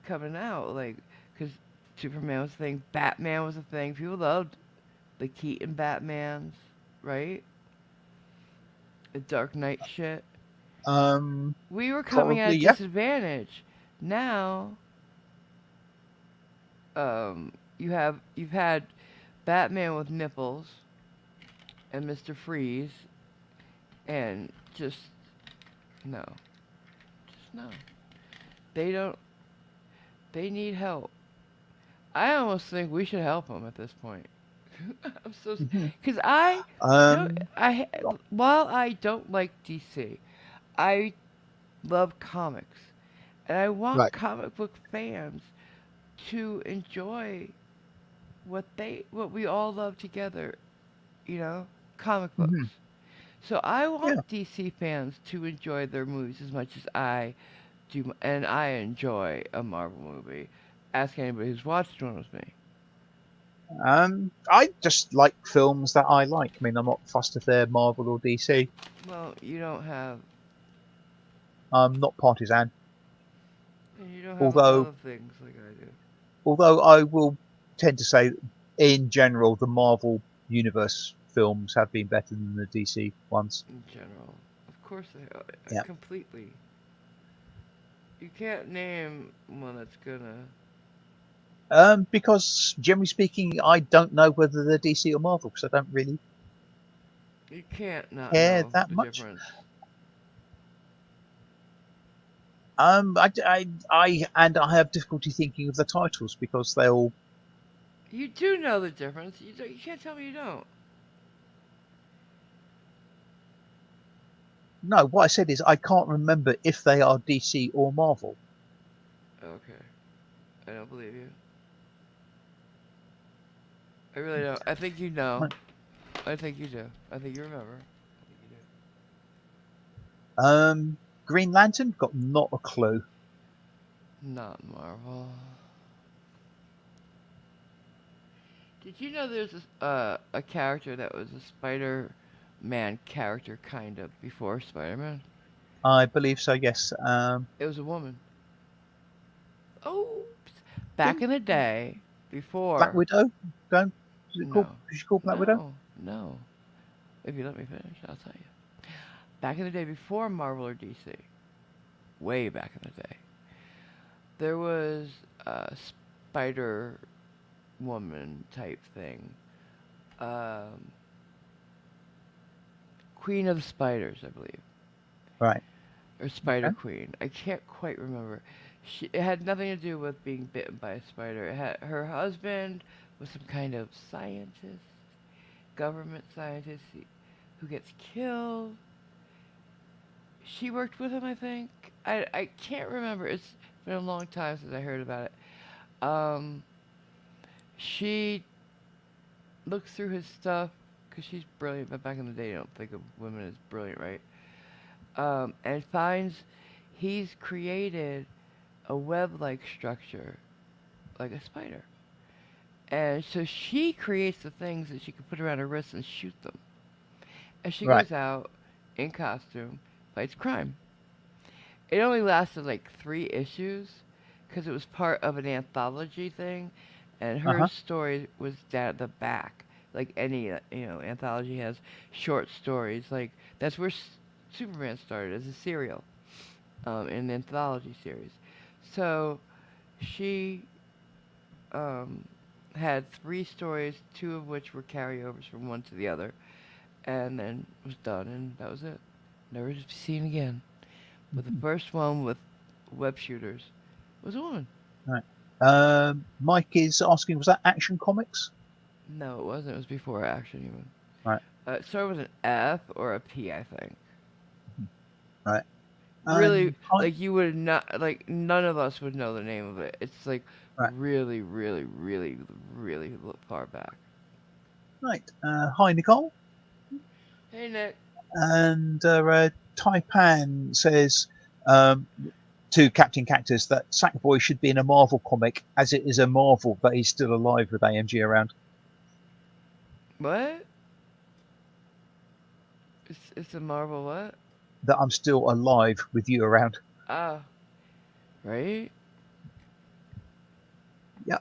coming out, like because Superman was a thing, Batman was a thing. People loved the Keaton Batmans, right? The Dark Knight shit. um, We were coming at Probably, a yeah. disadvantage. Now, you've had Batman with nipples and Mr. Freeze, and just no, just no. They don't. They need help. I almost think we should help them at this point. I'm so Mhm. because I don't. Um, While I don't like DC, I love comics, and I want right. comic book fans to enjoy what we all love together. You know, comic books. Hmm. So I Yeah. want DC fans to enjoy their movies as much as I do, and I enjoy a Marvel movie. Ask anybody who's watched one with me. I just like films that I like. I mean, I'm not fussed if they're Marvel or DC. Well, you don't have, I'm not partisan. you don't have Although, other things like I do. although I will tend to say, in general, the Marvel universe films have been better than the DC ones. In general, of course they are. Yeah. Completely. You can't name one that's gonna. Because generally speaking, I don't know whether they're DC or Marvel, because I don't really You can't not care know that the much. difference. And I have difficulty thinking of the titles because they all. You do know the difference. You can't tell me you don't. No, what I said is I can't remember if they are DC or Marvel. Okay, I don't believe you. I really don't. I think you know. Right. I think you do. I think you remember. I think you Green Lantern, got not a clue. do. Not Marvel. Did you know there's a character that was a Spider-Man character kind of before Spider-Man? I believe so. Yes. It was a woman. Oh, back Think in the day, Black before. Widow. Don't is it called? No, Is she called Black Widow? no. If you let me finish, I'll tell you. back in the day before Marvel or DC, way back in the day, there was a Spider Woman type thing. Um, Queen of the Spiders, I believe, Right. or Spider Okay. Queen. I can't quite remember. It had nothing to do with being bitten by a spider. It had her husband was some kind of scientist, government scientist who gets killed. She worked with him, I think. I can't remember. It's been a long time since I heard about it. She looks through his stuff because she's brilliant, but back in the day, I don't think of women as brilliant, right? And finds he's created a web-like structure, like a spider. And so she creates the things that she can put around her wrists and shoot them. And she Right. goes out in costume, fights crime. It only lasted like 3 issues because it was part of an anthology thing, and Uh her huh. story was down at the back. Like any anthology has short stories. Like that's where Superman started as a serial, in an anthology series. So she um, had 3 stories, 2 of which were carryovers from one to the other, and then was done, and that was it. Never to be seen again. But the Mhm. first one with web shooters was a woman. Right. Mike is asking, was that Action Comics? No, it wasn't. It was before Action even. Right. It started with an F or a P, I think. Mhm. Right. Really, And hi. like you would not, like none of us would know the name of it. It's like Right. really, really, really, really far back. Right. Hi, Nicole. Hey Nick. And Taipan says um, to Captain Cactus that Sackboy should be in a Marvel comic, as it is a marvel that he's still alive with AMG around. What? It's a Marvel what? That I'm still alive with you around. Ah, right? Yeah.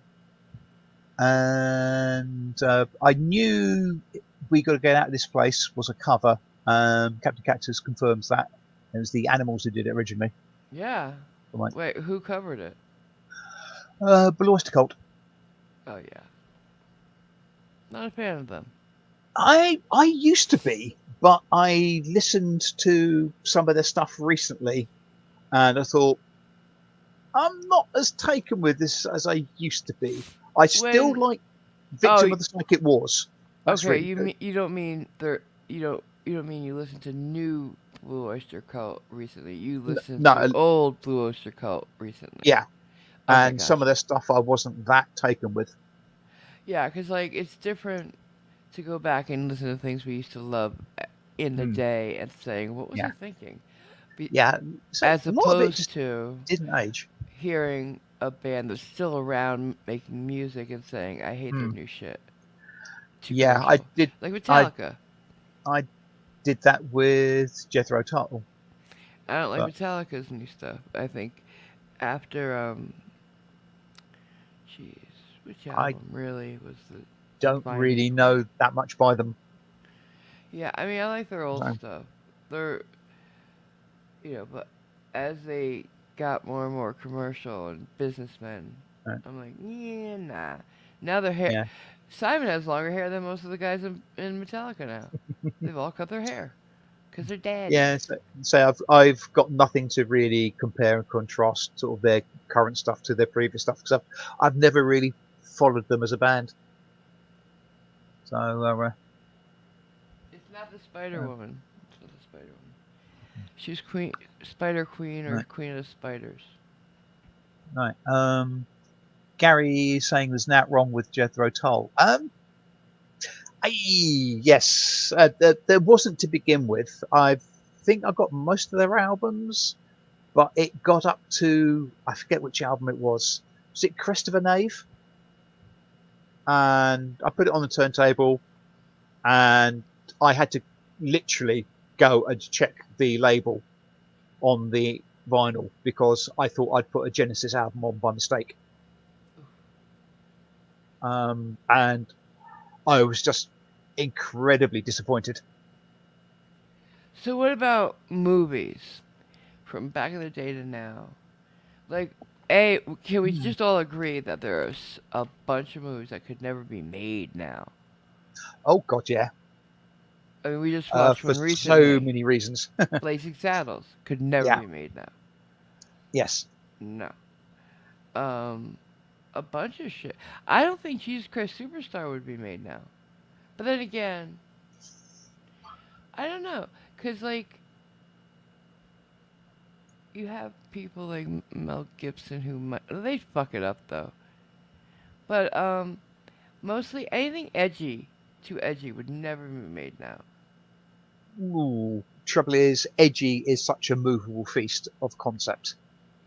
And I knew We Got to Get Out of This Place was a cover. Captain Cactus confirms that. It was the Animals who did it originally. Yeah. I'm like, Wait, who covered it? Blue Oyster Cult. Oh yeah. Not a fan of them. I used to be, but I listened to some of their stuff recently, and I thought I'm not as taken with this as I used to be. I still When like oh Victim of the Psychic Wars. That's okay, really good. you don't mean there you don't mean you listened to new Blue Oyster Cult recently. You listened to No, old Blue Oyster Cult recently. yeah, Okay, and some of gotcha. their stuff I wasn't that taken with. Yeah, cuz like it's different to go back and listen to things we used to love in the Hmm, day and saying, "What was yeah, he thinking?" Be, yeah. So as a lot of it opposed just to didn't age. hearing a band that's still around making music and saying, "I hate their Hmm. new shit." Too Yeah, I commercial. did. Like I Metallica. I did that with Jethro Tull, I don't like but Metallica's new stuff. I think after jeez, which I album really was the don't defining really point? know that much by them. Yeah, I mean I like their old So, stuff. They're but as they got more and more commercial and businessmen, I'm like, yeah, nah. Now their hair. yeah, Simon has longer hair than most of the guys in Metallica now. They've all cut their hair because they're daddies. yeah. So I've got nothing to really compare and contrast sort of their current stuff to their previous stuff because I've never really followed them as a band. So It's not the Spider uh, Woman. It's not the Spider Woman. She's Queen, Spider Queen, or right, Queen of the Spiders. right. Gary is saying there's nothing wrong with Jethro Tull. Yes, there wasn't to begin with. I think I got most of their albums, but it got up to I forget which album it was. Was it Crest of a Knave? And I put it on the turntable, and I had to literally go and check the label on the vinyl because I thought I'd put a Genesis album on by mistake. And I was just incredibly disappointed. So what about movies from back in the day to now? Like, A, can we Hmm. just all agree that there's a bunch of movies that could never be made now? Oh God, yeah. I mean, we just watched For one so recently, many reasons. Blazing Saddles, could never Yeah. be made now. Yes. No. Um, a bunch of shit. I don't think Jesus Christ Superstar would be made now. But then again, I don't know, cause like you have people like Mel Gibson who might, they fuck it up though. But mostly anything edgy, too edgy, would never be made now. Ooh. Trouble is, edgy is such a movable feast of concept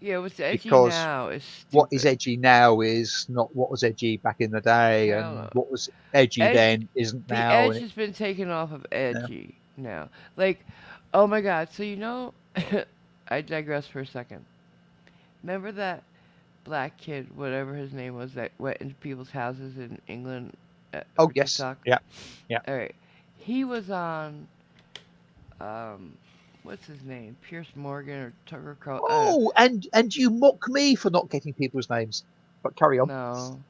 Yeah, what's edgy because now is what is stupid. edgy now is not what was edgy back in the day, Hell and no. what was edgy Edge, then isn't the now. edge And it, has been taken off of yeah. edgy now. Like, oh my god. So you know, I digress for a second. Remember that black kid, whatever his name was, that went into people's houses in England Oh for yes, TikTok? yeah, yeah. All right, he was on um, what's his name? Pierce Morgan or Tucker Carl? Oh, and you mock me for not getting people's names, but carry on. No.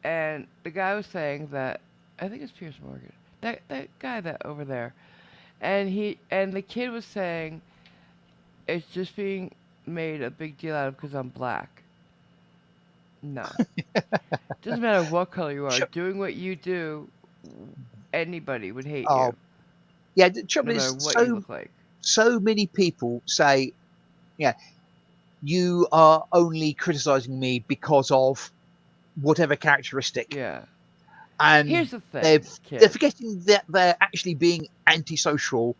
And the guy was saying that I think it's Pierce Morgan. That guy that over there, and the kid was saying it's just being made a big deal out of because I'm black. No, doesn't matter what color you are. Sh- Doing what you do, anybody would hate you, Oh, yeah. The trouble no matter is, what you so look like. so many people say, yeah, you are only criticizing me because of whatever characteristic, Yeah. and Here's the they're thing, they're kid. forgetting that they're actually being antisocial,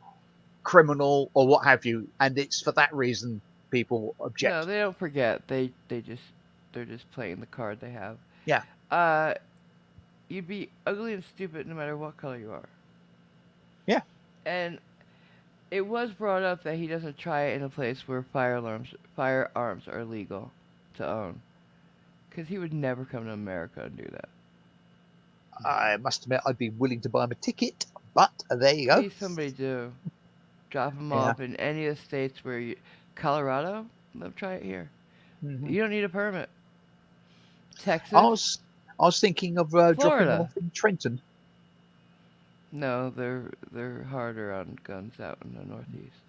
criminal, or what have you, and it's for that reason people No, object. they don't forget. They're just playing the card they have. Yeah, Uh, you'd be ugly and stupid no matter what color you are. yeah. And it was brought up that he doesn't try it in a place where firearms are legal to own, because he would never come to America and do that. I must admit, I'd be willing to buy him a ticket, but there you go. Please, somebody do. Drop him Yeah. off in any of the states where you. Colorado? Let him try it here. Hmm. You don't need a permit. I Texas? was I was thinking of dropping him Florida? off in Trenton. No, they're harder on guns out in the Northeast.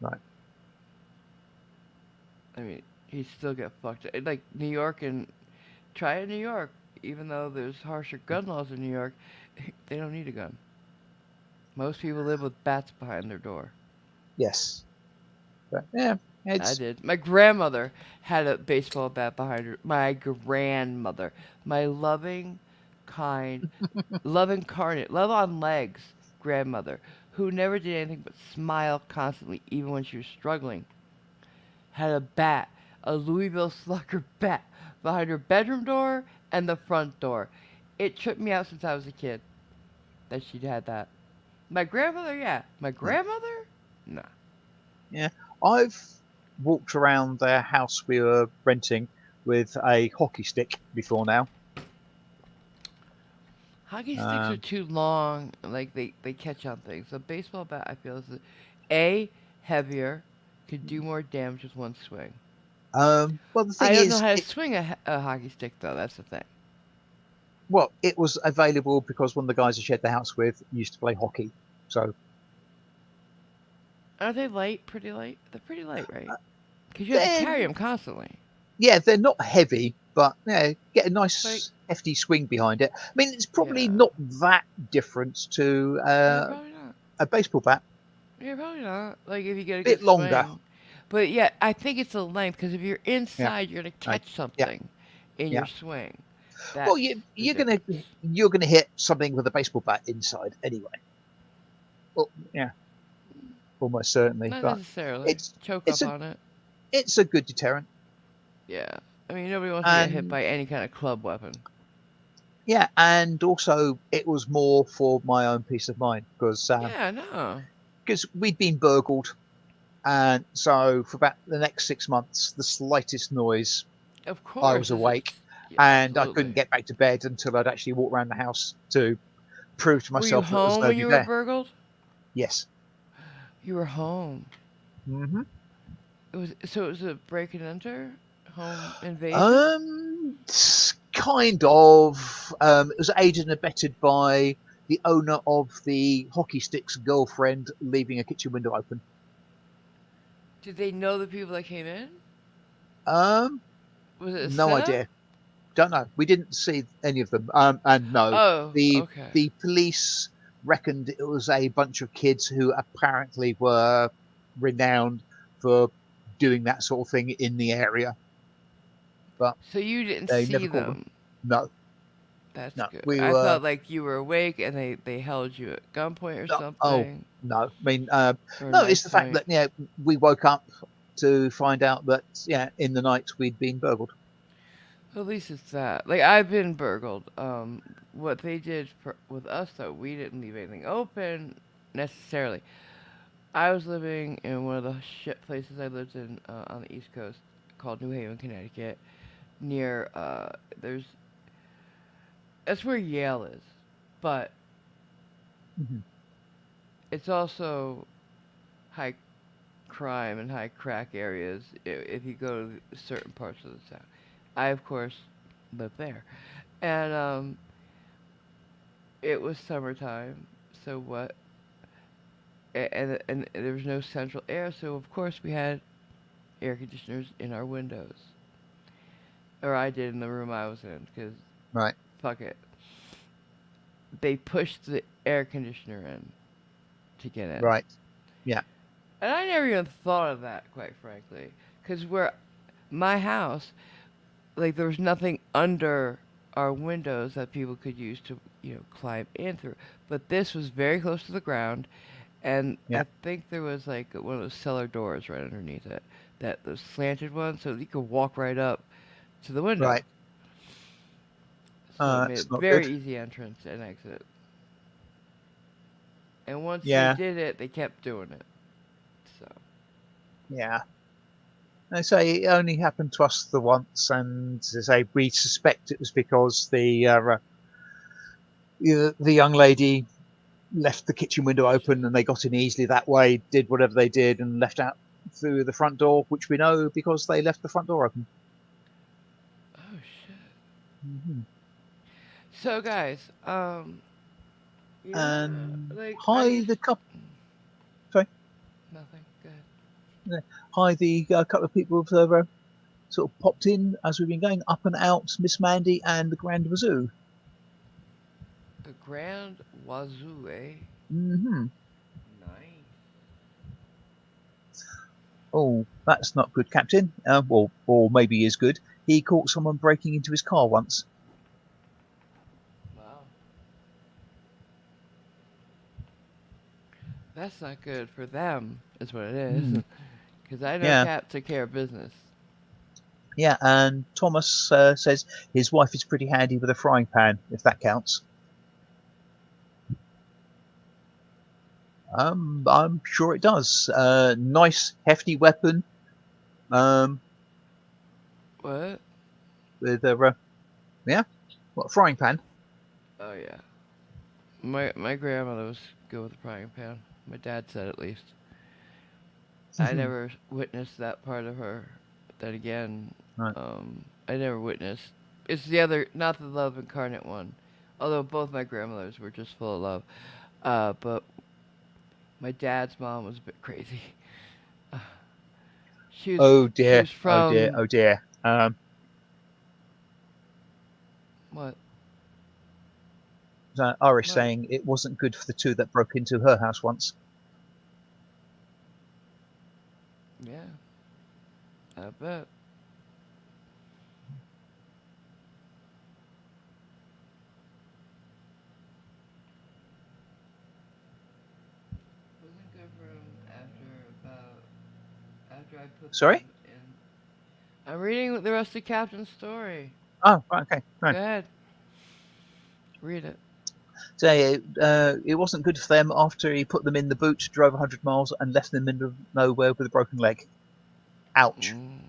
Right. I mean, he'd still get fucked. Like New York and try it in New York. Even though there's harsher gun laws in New York, they don't need a gun. Most people live with bats behind their door. Yes. But yeah, I it's did. My grandmother had a baseball bat behind her. My grandmother. My loving, kind, love incarnate, love on legs grandmother, who never did anything but smile constantly, even when she was struggling, had a bat, a Louisville Slugger bat, behind her bedroom door and the front door. It tripped me out since I was a kid that she'd had that. My grandmother, yeah. My grandmother? Nah. yeah. I've walked around their house we were renting with a hockey stick before now. Hockey sticks are Um, too long, like they catch on things. A baseball bat, I feel, is a heavier, could do more damage with one swing. well, the I thing don't know is, how to swing a hockey stick though. That's the thing. it was available because one of the guys I shared the house with used to play hockey. So Are they light? Pretty light? They're pretty light, right? uh, Because you have to they're carry them constantly. yeah, they're not heavy, but yeah, get a Like, nice hefty swing behind it. I mean, it's probably yeah, not that different to yeah, probably not. a baseball bat. Yeah, probably not. Like if you get a good Bit longer. swing, but yeah, I think it's the length. Because if you're Yeah. inside, you're gonna Right. catch Yeah. something in Yeah. your swing. Well, That's the you're difference. gonna hit something with a baseball bat inside anyway. Well, yeah, almost certainly. Not But necessarily. it's Choke it's up a on it. it's a good deterrent. Yeah. I mean, nobody wants to get hit And by any kind of club weapon. yeah, and also it was more for my own peace of mind Yeah, no. because we'd been burgled, and so for about the next 6 months, the slightest noise, Of I was course. awake, Yeah, and I couldn't absolutely. get back to bed until I'd actually walk around the house to prove to Were you myself that there was home when nobody you were there. burgled? Yes. You were home. Hmm. It was a break and enter, home invasion. Kind of. It was aided and abetted by the owner of the hockey stick's girlfriend leaving a kitchen window open. Did they know the people that came in? Um, Was it a no setup? idea. Don't know. We didn't see any of them. And no, Oh, the okay. the police reckoned it was a bunch of kids who apparently were renowned for doing that sort of thing in the area, but So you didn't they see never caught them. them. No, That's no. good. We I were thought like you were awake and they held you at gunpoint or oh something, no. I mean, or no. knife It's the fact point. that we woke up to find out that in the night we'd been burgled. At least it's that. Like I've been burgled. What they did with us though, we didn't leave anything open necessarily. I was living in one of the shit places I lived in on the East Coast called New Haven, Connecticut. Near there's that's where Yale is, but Hmm. it's also high crime and high crack areas if you go to certain parts of the town. I of course live there, and it was summertime, so what? And there was no central air, so of course we had air conditioners in our windows, or I did in the room I was in, because Right, fuck it. They pushed the air conditioner in to get in, right. Yeah, and I never even thought of that, quite frankly, because where my house, like there was nothing under our windows that people could use to climb in through, but this was very close to the ground. And yeah. I think there was like one of those cellar doors right underneath it, that those slanted ones, so you could walk right up to the window. Right. So it made That's a not very good. easy entrance and exit. And once they Yeah, did it, they kept doing it. So yeah. I say it only happened to us the once, and as I say we suspect it was because the young lady left the kitchen window open, and they got in easily that way, did whatever they did, and left out through the front door, which we know because they left the front door open. oh shit. Hmm. So guys, yeah, And like I hi, used the couple. Sorry, nothing. Good. hi, the couple of people who've sort of popped in as we've been going up and out. Miss Mandy and the Grand Wazoo. The Grand Wazoo, eh? Hmm. Nice. Oh, that's not good, Captain. Well, or maybe is good. He caught someone breaking into his car once. Wow. That's not good for them, is what it Mm, is. Because I know yeah, Cap took care of business. yeah. And Thomas says his wife is pretty handy with a frying pan, if that counts. I'm sure it does. Nice, hefty weapon. Um, What? with a yeah, what frying pan? Oh yeah. My grandmother was good with a frying pan. My dad said at least. I never witnessed that part of her. But then again, Right. I never witnessed. It's the other, not the love incarnate one. Although both my grandmothers were just full of love. But my dad's mom was a bit crazy. Uh, Oh she dear, was oh dear, from oh dear. what? Irish What? saying it wasn't good for the two that broke into her house once. Yeah, I bet. Wasn't good for him after I put Sorry? them in. I'm reading the rest of Captain's story. Oh, right, okay. Go Right. ahead, read it. So it wasn't good for them after he put them in the boot, drove 100 miles, and left them in the middle of nowhere with a broken leg. Ouch. Mm.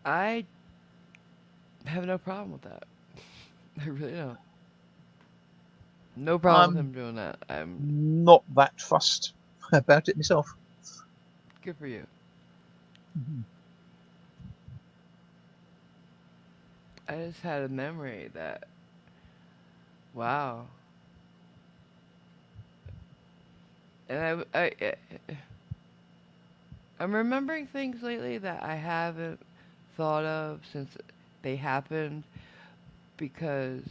I have no problem with that. I really don't. No problem with I'm him doing that. I'm not that fussed about it myself. good for you. Mhm. I just had a memory that wow, and I'm remembering things lately that I haven't thought of since they happened because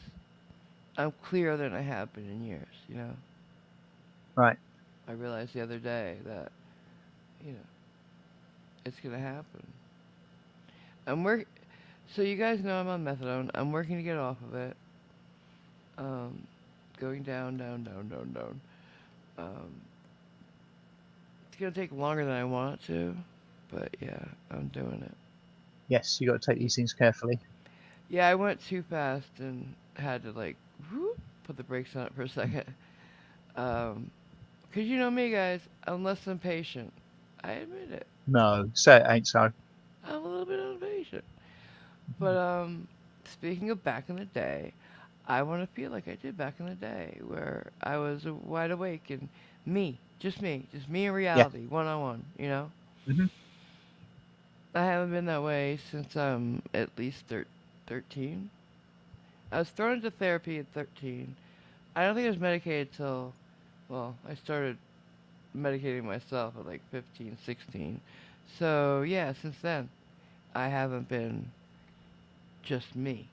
I'm clearer than I have been in years. You know, Right. I realized the other day that you know it's gonna happen. I'm work. So you guys know I'm on methadone. I'm working to get off of it. Um, going down, down, down, down, down. Um, it's gonna take longer than I want it to, but yeah, I'm doing it. Yes, you got to take these things carefully. Yeah, I went too fast and had to like whoop, put the brakes on it for a second. Um, 'Cause you know me, guys, I'm less than patient. I admit it. No, say it ain't so. I'm a little bit impatient. Mhm. But speaking of back in the day, I want to feel like I did back in the day, where I was wide awake and just me in Yeah. reality, one on one. You know, Hmm. I haven't been that way since I'm at least 13. I was thrown into therapy at 13. I don't think I was medicated till, well, I started medicating myself at like 15, 16. So yeah, since then, I haven't been just me.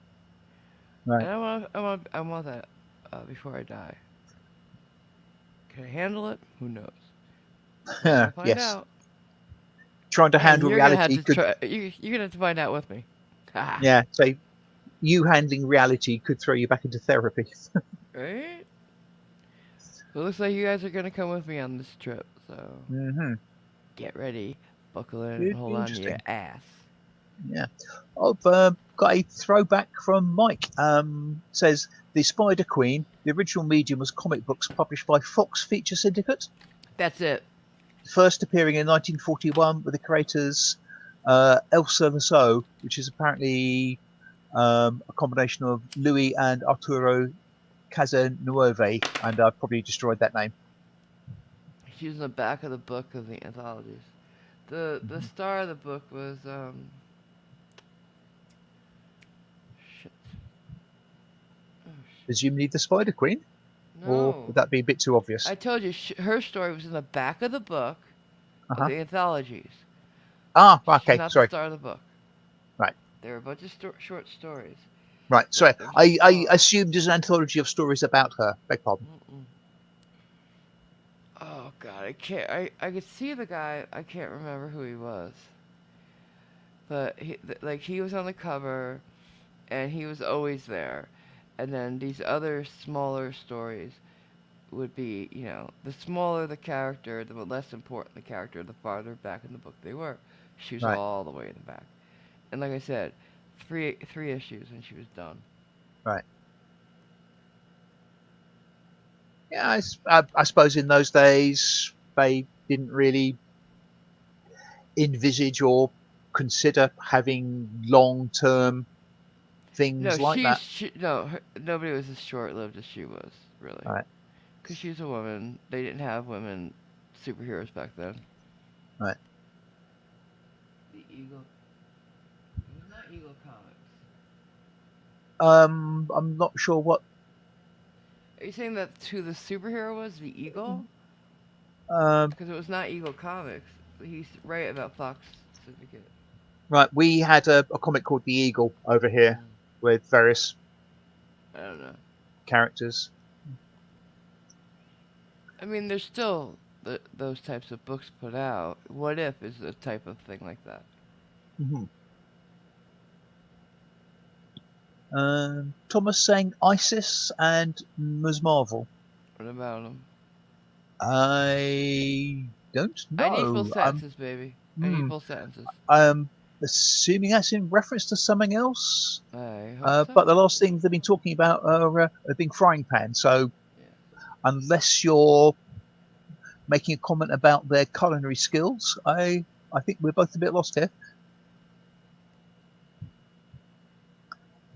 Right. And I want that before I die. Can I handle it? Who knows? We're gonna find Yes. out, Trying to and handle you're gonna have reality to could, try. You're gonna have to find out with me. Ha! yeah, say you handling reality could throw you back into therapy. Right? Well, it looks like you guys are gonna come with me on this trip. So Hmm. get ready, buckle in, and It'd hold be on to your interesting. ass. Yeah. I've got a throwback from Mike. Says the Spider Queen. The original medium was comic books published by Fox Feature Syndicate. That's it. First appearing in 1941 with the creators Elsa Massot, which is apparently a combination of Louis and Arturo Casanuove, and I've probably destroyed that name. She's in the back of the book of the anthologies. The Mhm. star of the book was shit. Oh shit. Presumably the Spider Queen, or No. would that be a bit too obvious? I told you her story was in the back of the book of Uh-huh. the anthologies. Ah, She's okay, not the sorry. star of the book. Right, There are a bunch of short stories. right. Sorry, They're I small. assumed there's an anthology of stories about her. Beg pardon. Mm-mm. Oh god, I can't. I could see the guy. I can't remember who he was, but like he was on the cover, and he was always there. And then these other smaller stories would be, the smaller the character, the less important the character, the farther back in the book they were. She was Right, all the way in the back. And like I said, three issues and she was done. right. Yeah, I suppose in those days they didn't really envisage or consider having long-term No, things like that. nobody was as short-lived as she was, really. Right, Because she was a woman. They didn't have women superheroes back then. right. The Eagle. It was not Eagle Comics. I'm not sure what. Are you saying that who the superhero was? The Eagle? Um, Because it was not Eagle Comics. He's right about Fox Syndicate. right, we had a comic called The Eagle over here Mm, with various I don't know. characters. I mean, there's still those types of books put out. What If is a type of thing like that. Hmm. Thomas saying Isis and Ms. Marvel. What about them? I don't I need full know. sentences, baby. I need Hmm, full sentences. I'm assuming that's in reference to something else. I hope But so. the last thing they've been talking about are being frying pan. So Yeah. unless you're making a comment about their culinary skills, I think we're both a bit lost here.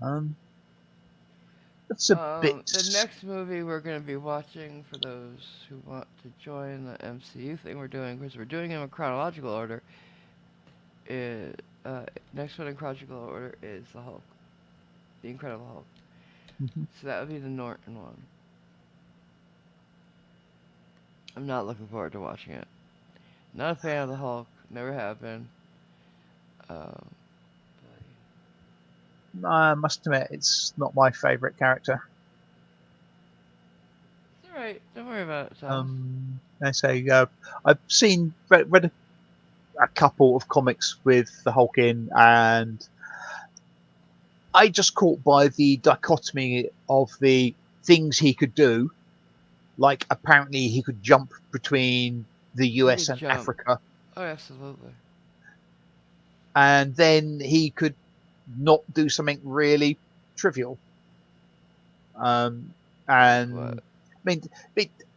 Um, That's a bit. The next movie we're going to be watching, for those who want to join the MCU thing we're doing, because we're doing them in chronological order, is next one in chronological order is the Hulk, the Incredible Hulk. Mhm. So that would be the Norton one. I'm not looking forward to watching it. Not a fan of the Hulk. Never have been. Um, I must admit, it's not my favourite character. it's alright. Don't worry about it, Thomas. I say I've read a couple of comics with the Hulk in, and I just caught by the dichotomy of the things he could do. Like apparently he could jump between the He US could and jump. Africa, Oh, absolutely. and then he could not do something really trivial. Um, Like what? and I mean,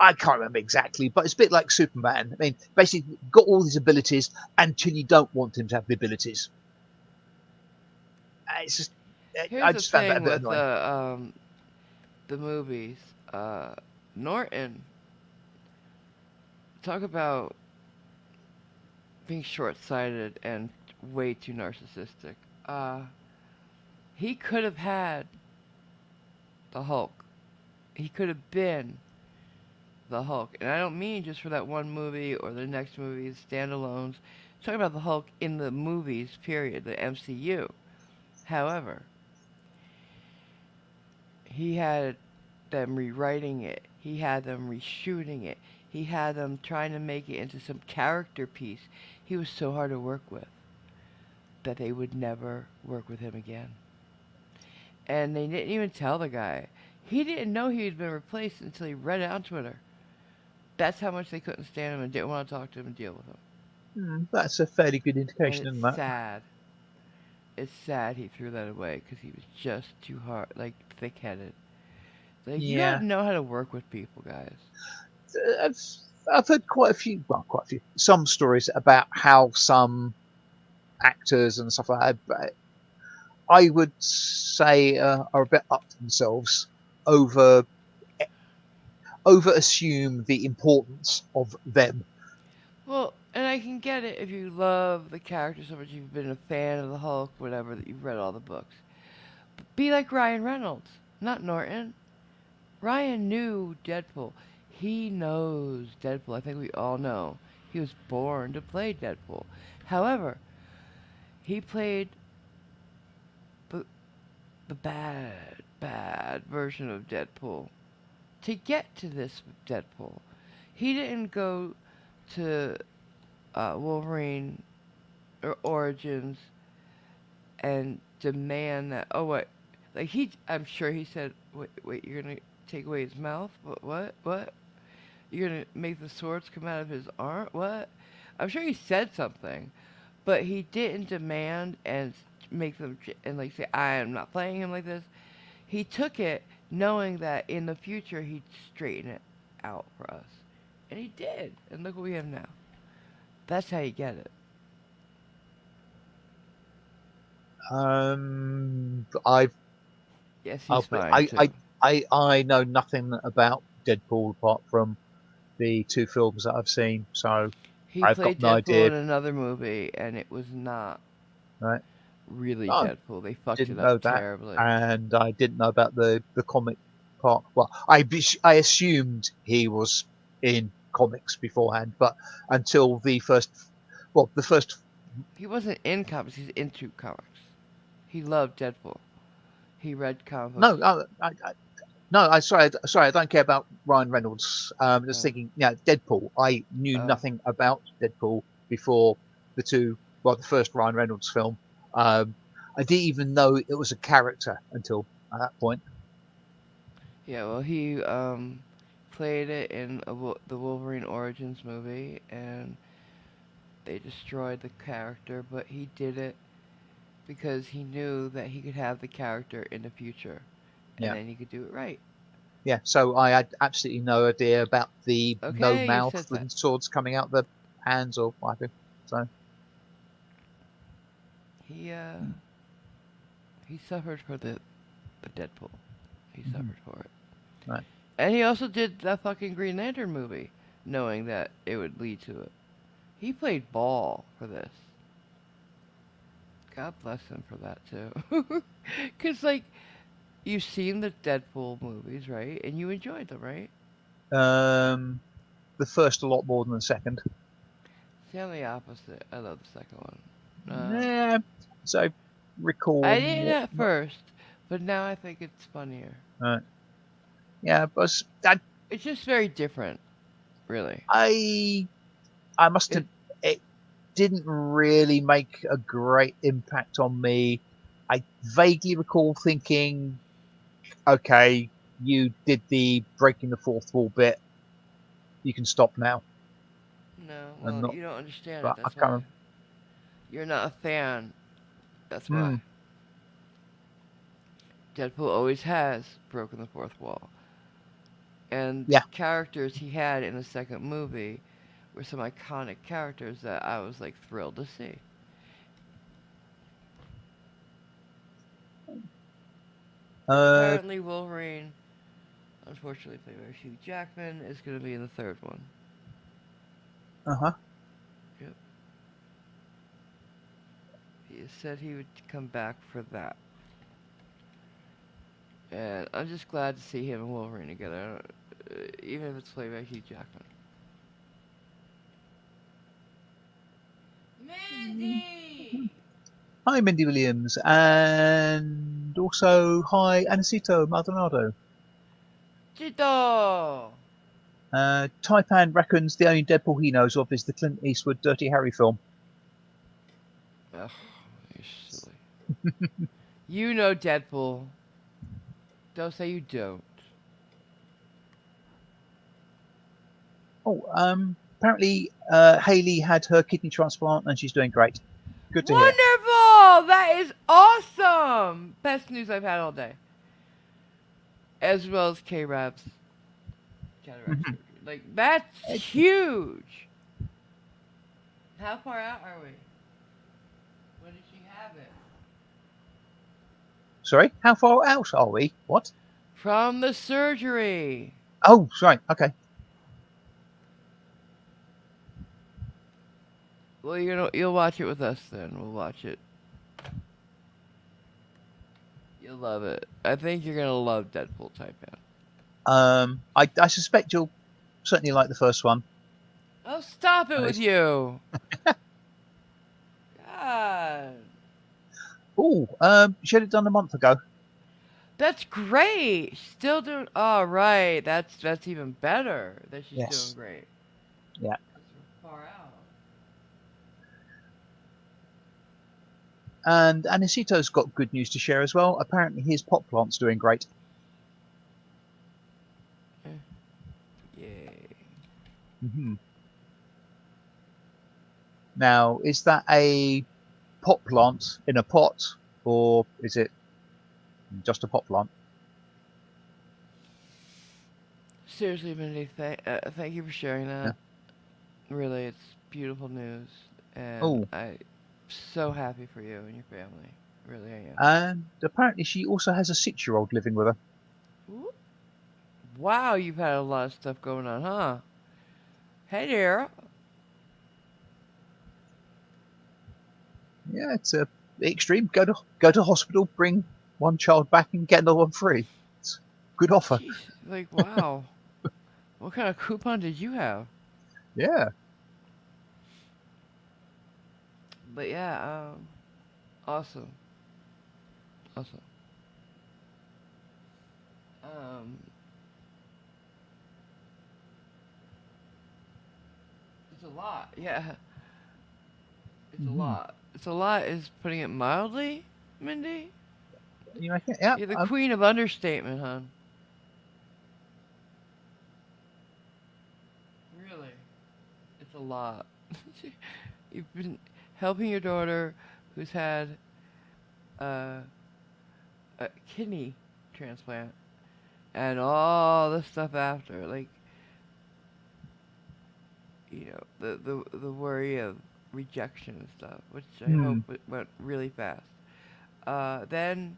I can't remember exactly, but it's a bit like Superman. I mean, basically, got all these abilities until you don't want him to have the abilities. It's just, Here's I the just found that a thing bit with annoying. the movies. Norton, talk about being short-sighted and way too narcissistic. Uh, he could have had the Hulk. He could have been the Hulk, and I don't mean just for that one movie or the next movies, standalones. I'm talking about the Hulk in the movies, period, the MCU. However, he had them rewriting it. He had them reshooting it. He had them trying to make it into some character piece. He was so hard to work with that they would never work with him again. And they didn't even tell the guy. He didn't know he had been replaced until he read it on Twitter. That's how much they couldn't stand him and didn't want to talk to him and deal with him. That's a fairly good And indication, it's isn't that? sad. It's sad he threw that away because he was just too hard, like thick-headed. Like you gotta Yeah, know how to work with people, guys. I've I've heard quite a few, some stories about how some actors and stuff like that. But I would say are a bit up to themselves, over over assume the importance of them. Well, and I can get it if you love the character so much, you've been a fan of the Hulk, whatever, that you've read all the books. But be like Ryan Reynolds, not Norton. Ryan knew Deadpool. He knows Deadpool. I think we all know. He was born to play Deadpool. However, he played the, the bad version of Deadpool to get to this Deadpool. He didn't go to Wolverine or Origins and demand that. Oh wait, like I'm sure he said, wait, you're gonna take away his mouth? What? You're gonna make the swords come out of his arm? What? I'm sure he said something, but he didn't demand and make them and like say, I am not playing him like this. He took it knowing that in the future he'd straighten it out for us, and he did. And look what we have now. That's how you get it. I've Yes, he's I'll fine too. I know nothing about Deadpool apart from the two films that I've seen, so He I've got played no Deadpool idea. in another movie, and it was not Right? really I Deadpool. They fucked it didn't up know that, terribly. and I didn't know about the comic part. Well, I assumed he was in comics beforehand, but until the first. He wasn't in comics. He's into comics. He loved Deadpool. He read comic books. No, no, sorry, I don't care about Ryan Reynolds. Just Uh, thinking, yeah, Deadpool. I knew uh, nothing about Deadpool before the first Ryan Reynolds film. Um, I didn't even know it was a character until at that point. yeah, well, he played it in the Wolverine Origins movie, and they destroyed the character, but he did it because he knew that he could have the character in the future, and Yeah, then he could do it right. yeah. So I had absolutely no idea about the no Okay, you mouth said that. and swords coming out the hands or whatever. So He uh, he suffered for the Deadpool. He Mhm. suffered for it. Right. And he also did that fucking Green Lantern movie, knowing that it would lead to it. He played ball for this. God bless him for that too. Cause like you've seen the Deadpool movies, right? And you enjoyed them, right? Um, the first a lot more than the second. See, I'm the opposite. I love the second one. Yeah. So recall I didn't at first, but now I think it's funnier. uh, yeah, but I, It's just very different, really. I I must It have it didn't really make a great impact on me. I vaguely recall thinking, okay, you did the breaking the fourth wall bit. You can stop now, no, and well, not. you don't understand it. But I That's kind why of. you're not a fan. That's why Hmm, Deadpool always has broken the fourth wall, and the yeah. characters he had in the second movie were some iconic characters that I was like thrilled to see. And Uh. apparently Wolverine, unfortunately played by Hugh Jackman, is going to be in the third one. Uh huh. Yep. He said he would come back for that. And I'm just glad to see him and Wolverine together, even if it's played by Hugh Jackman. Mandy! Hi, Mindy Williams, and also hi, Anacito Maldonado. Chito! Taipan reckons the only Deadpool he knows of is the Clint Eastwood Dirty Harry film. Ugh, you're silly. You know Deadpool. Don't say you don't. Oh, apparently Haley had her kidney transplant and she's doing great. Good to hear. Wonderful! That is awesome! Best news I've had all day. As well as K-Rab's cataract Mhm. surgery. Like, that's huge! How far out are we? When did she have it? Sorry, how far out are we? What? From the surgery. Oh, right, okay. Well, you'll watch it with us then. We'll watch it. You'll love it. I think you're gonna love Deadpool Type Man. I suspect you'll certainly like the first one. Oh, stop it And with it's, you! God, oh, she had it done a month ago. that's great. Still doing. Oh, right. That's even better. That she's doing Yes, great. yeah. That's far out. And Anacito's got good news to share as well. Apparently his pot plant's doing great. Eh, yay. Hmm. Now, is that a pot plant in a pot, or is it just a pot plant? Seriously, Mindy, thank you for sharing Yeah. that. Really, it's beautiful news, and Oh, I'm so happy for you and your family. Really, I am. and apparently she also has a 6-year-old living with her. Whoop. Wow, you've had a lot of stuff going on, huh? Hey there. Yeah, it's a extreme. Go to hospital, bring one child back, and get another one free. It's a good offer. Jeez, like wow. What kind of coupon did you have? Yeah. But yeah, awesome, awesome. Um, it's a lot. Yeah, it's a Hmm. lot. It's a lot. Is putting it mildly, Mindy. You reckon? Yeah. You're the queen of understatement, hon. Really, it's a lot. You've been helping your daughter, who's had uh, a kidney transplant, and all the stuff after, like the worry of rejection and stuff, which I hope hmm. went really fast. Then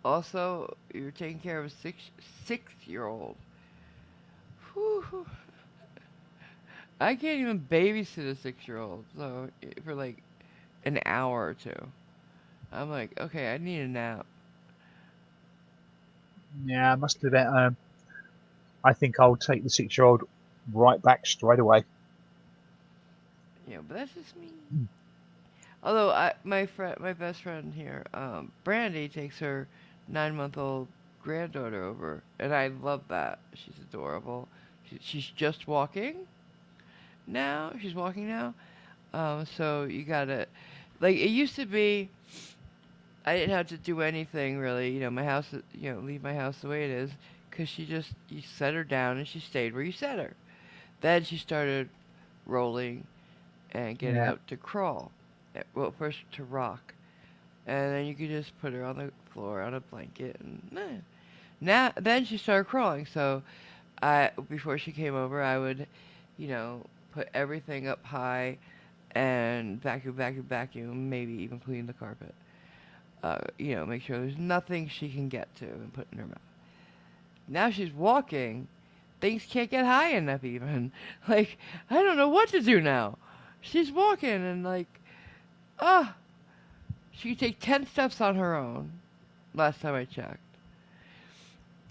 Also, you're taking care of a 6 year old. Whew. I can't even babysit a 6 year old. So for like an hour or two, I'm like, okay, I need a nap. Yeah, I must admit, I think I'll take the 6-year-old right back straight away. But that's just me. Mm. Although my best friend here, Brandy, takes her 9 month old granddaughter over, and I love that. She's adorable. She's just walking now. She's walking now. So you gotta, like it used to be. I didn't have to do anything really. My house. Leave my house the way it is, cause you set her down and she stayed where you set her. Then she started rolling and getting Yeah, up to crawl. Well, first to rock, and then you could just put her on the floor on a blanket, and now then she started crawling. So I before she came over, I would, put everything up high and vacuum, vacuum, vacuum, maybe even clean the carpet. Make sure there's nothing she can get to and put in her mouth. Now she's walking, things can't get high enough even. Like I don't know what to do now. She's walking and like, ah, she could take 10 steps on her own. Last time I checked,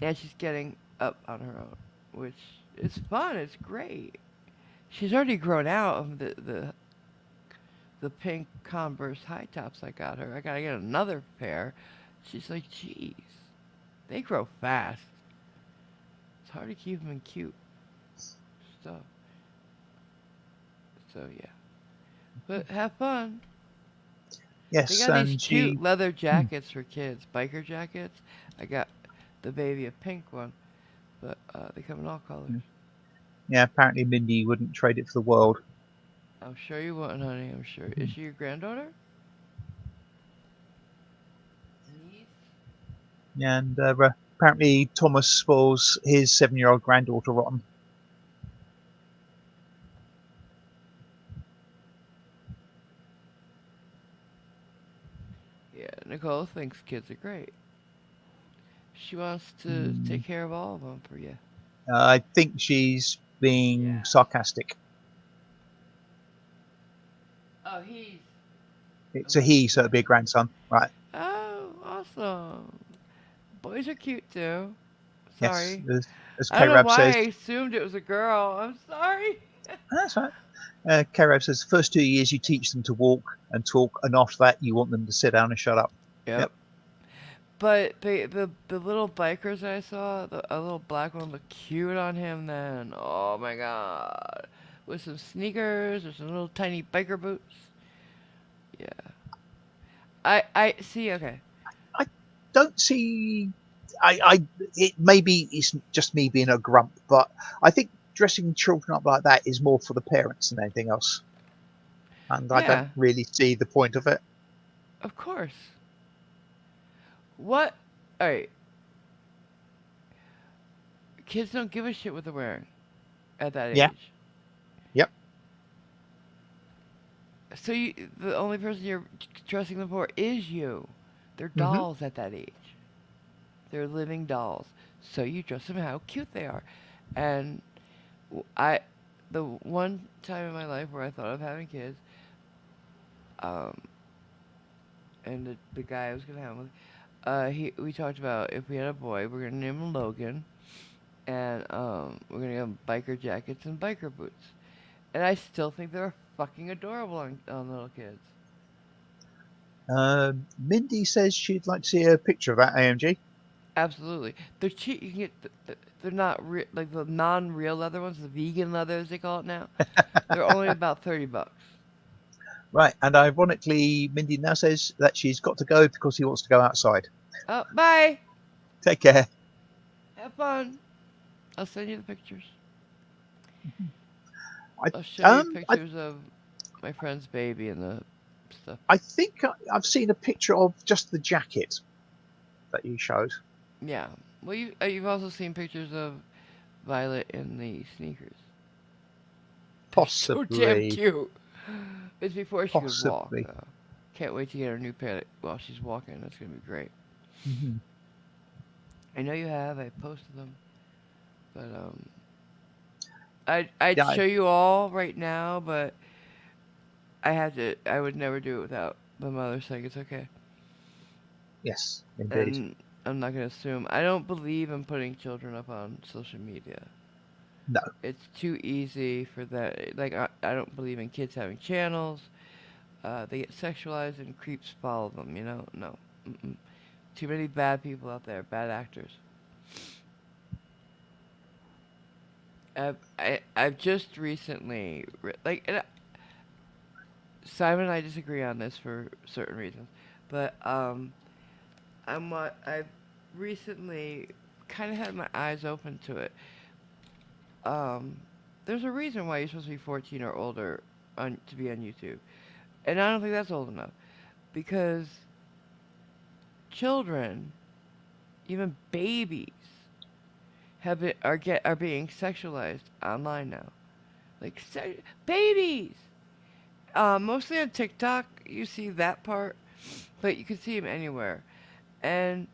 and she's getting up on her own, which is fun. It's great. She's already grown out of the pink Converse high tops I got her. I gotta get another pair. She's like, geez, they grow fast. It's hard to keep them in cute stuff. So yeah, but have fun. They yes, got these and cute she, leather mm, jackets for kids, biker jackets. I got the baby a pink one, but they come in all colors. mm, yeah, apparently Mindy wouldn't trade it for the world. I'm sure you won't, honey. I'm sure. Is Mm. she your granddaughter? Niece? Yeah, and apparently Thomas spoils his 7-year-old granddaughter rotten. Yeah, Nicole thinks kids are great. She wants to Mm. take care of all of them for you. I think she's being Yeah. sarcastic. Oh, he's It's a about the he, so it'd be a boy. grandson, right? Oh, awesome. Boys are cute too. Yes, Sorry. as I don't know K-Rab why says. I assumed it was a girl. I'm sorry. That's right. K-Rab says the first 2 years you teach them to walk and talk, and after that you want them to sit down and shut up. Yep. Yep. But the little bikers that I saw, a little black one looked cute on him then. Oh my god. With some sneakers or some little tiny biker boots. Yeah. I see, okay. I don't see. It maybe it's just me being a grump, but I think dressing children up like that is more for the parents than anything else, and I don't Yeah, really see the point of it. of course. What? Alright. Kids don't give a shit what they're wearing at that Yeah. age. Yep. So the only person you're dressing them for is you. They're Hmm. dolls at that age. They're living dolls. So you dress them how cute they are. And I, the one time in my life where I thought of having kids, um, and the guy I was gonna have with, we talked about if we had a boy, we're gonna name him Logan, and we're gonna give him biker jackets and biker boots. And I still think they're fucking adorable on little kids. Mindy says she'd like to see a picture of that AMG. Absolutely, they're cheap. You can get they're not like the non-real leather ones, the vegan leather as they call it now. They're only about $30. Right, and ironically, Mindy now says that she's got to go because he wants to go outside. Oh, bye. Take care. Have fun. I'll send you the pictures. I I'll show you um I pictures of my friend's baby and the stuff. I think I've seen a picture of just the jacket that you showed. Yeah. Well, you've also seen pictures of Violet in the sneakers. They're so damn Possibly, cute. It's before she could walk, possibly. though. Can't wait to get her new pair while she's walking. That's gonna be great. Hmm. I know you have. I posted them, but I'd Yeah, show you all right now, but I had to. I would never do it without the mother saying it's okay, yes, indeed. and I'm not gonna assume. I don't believe in putting children up on social media. No, It's too easy for that. Like I don't believe in kids having channels. They get sexualized and creeps follow them. You know, no. Mm-mm. Too many bad people out there, bad actors. I've just recently Simon and I disagree on this for certain reasons, but I've recently kind of had my eyes open to it. Um, there's a reason why you're supposed to be 14 or older to be on YouTube, and I don't think that's old enough because children, even babies, are being sexualized online now. Like babies, mostly on TikTok. You see that part, but you can see them anywhere, and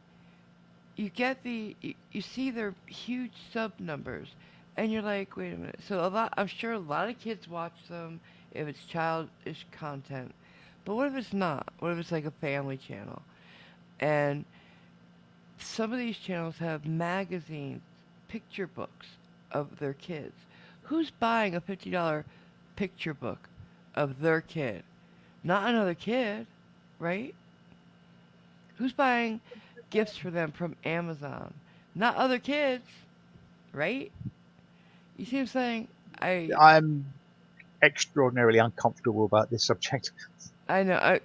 you see their huge sub numbers, and you're like, wait a minute. So I'm sure a lot of kids watch them if it's childish content, but what if it's not? What if it's like a family channel? And some of these channels have magazines, picture books of their kids. Who's buying a $50 picture book of their kid? Not another kid, right? Who's buying gifts for them from Amazon? Not other kids, right? You see what I'm saying? I I'm extraordinarily uncomfortable about this subject. I know.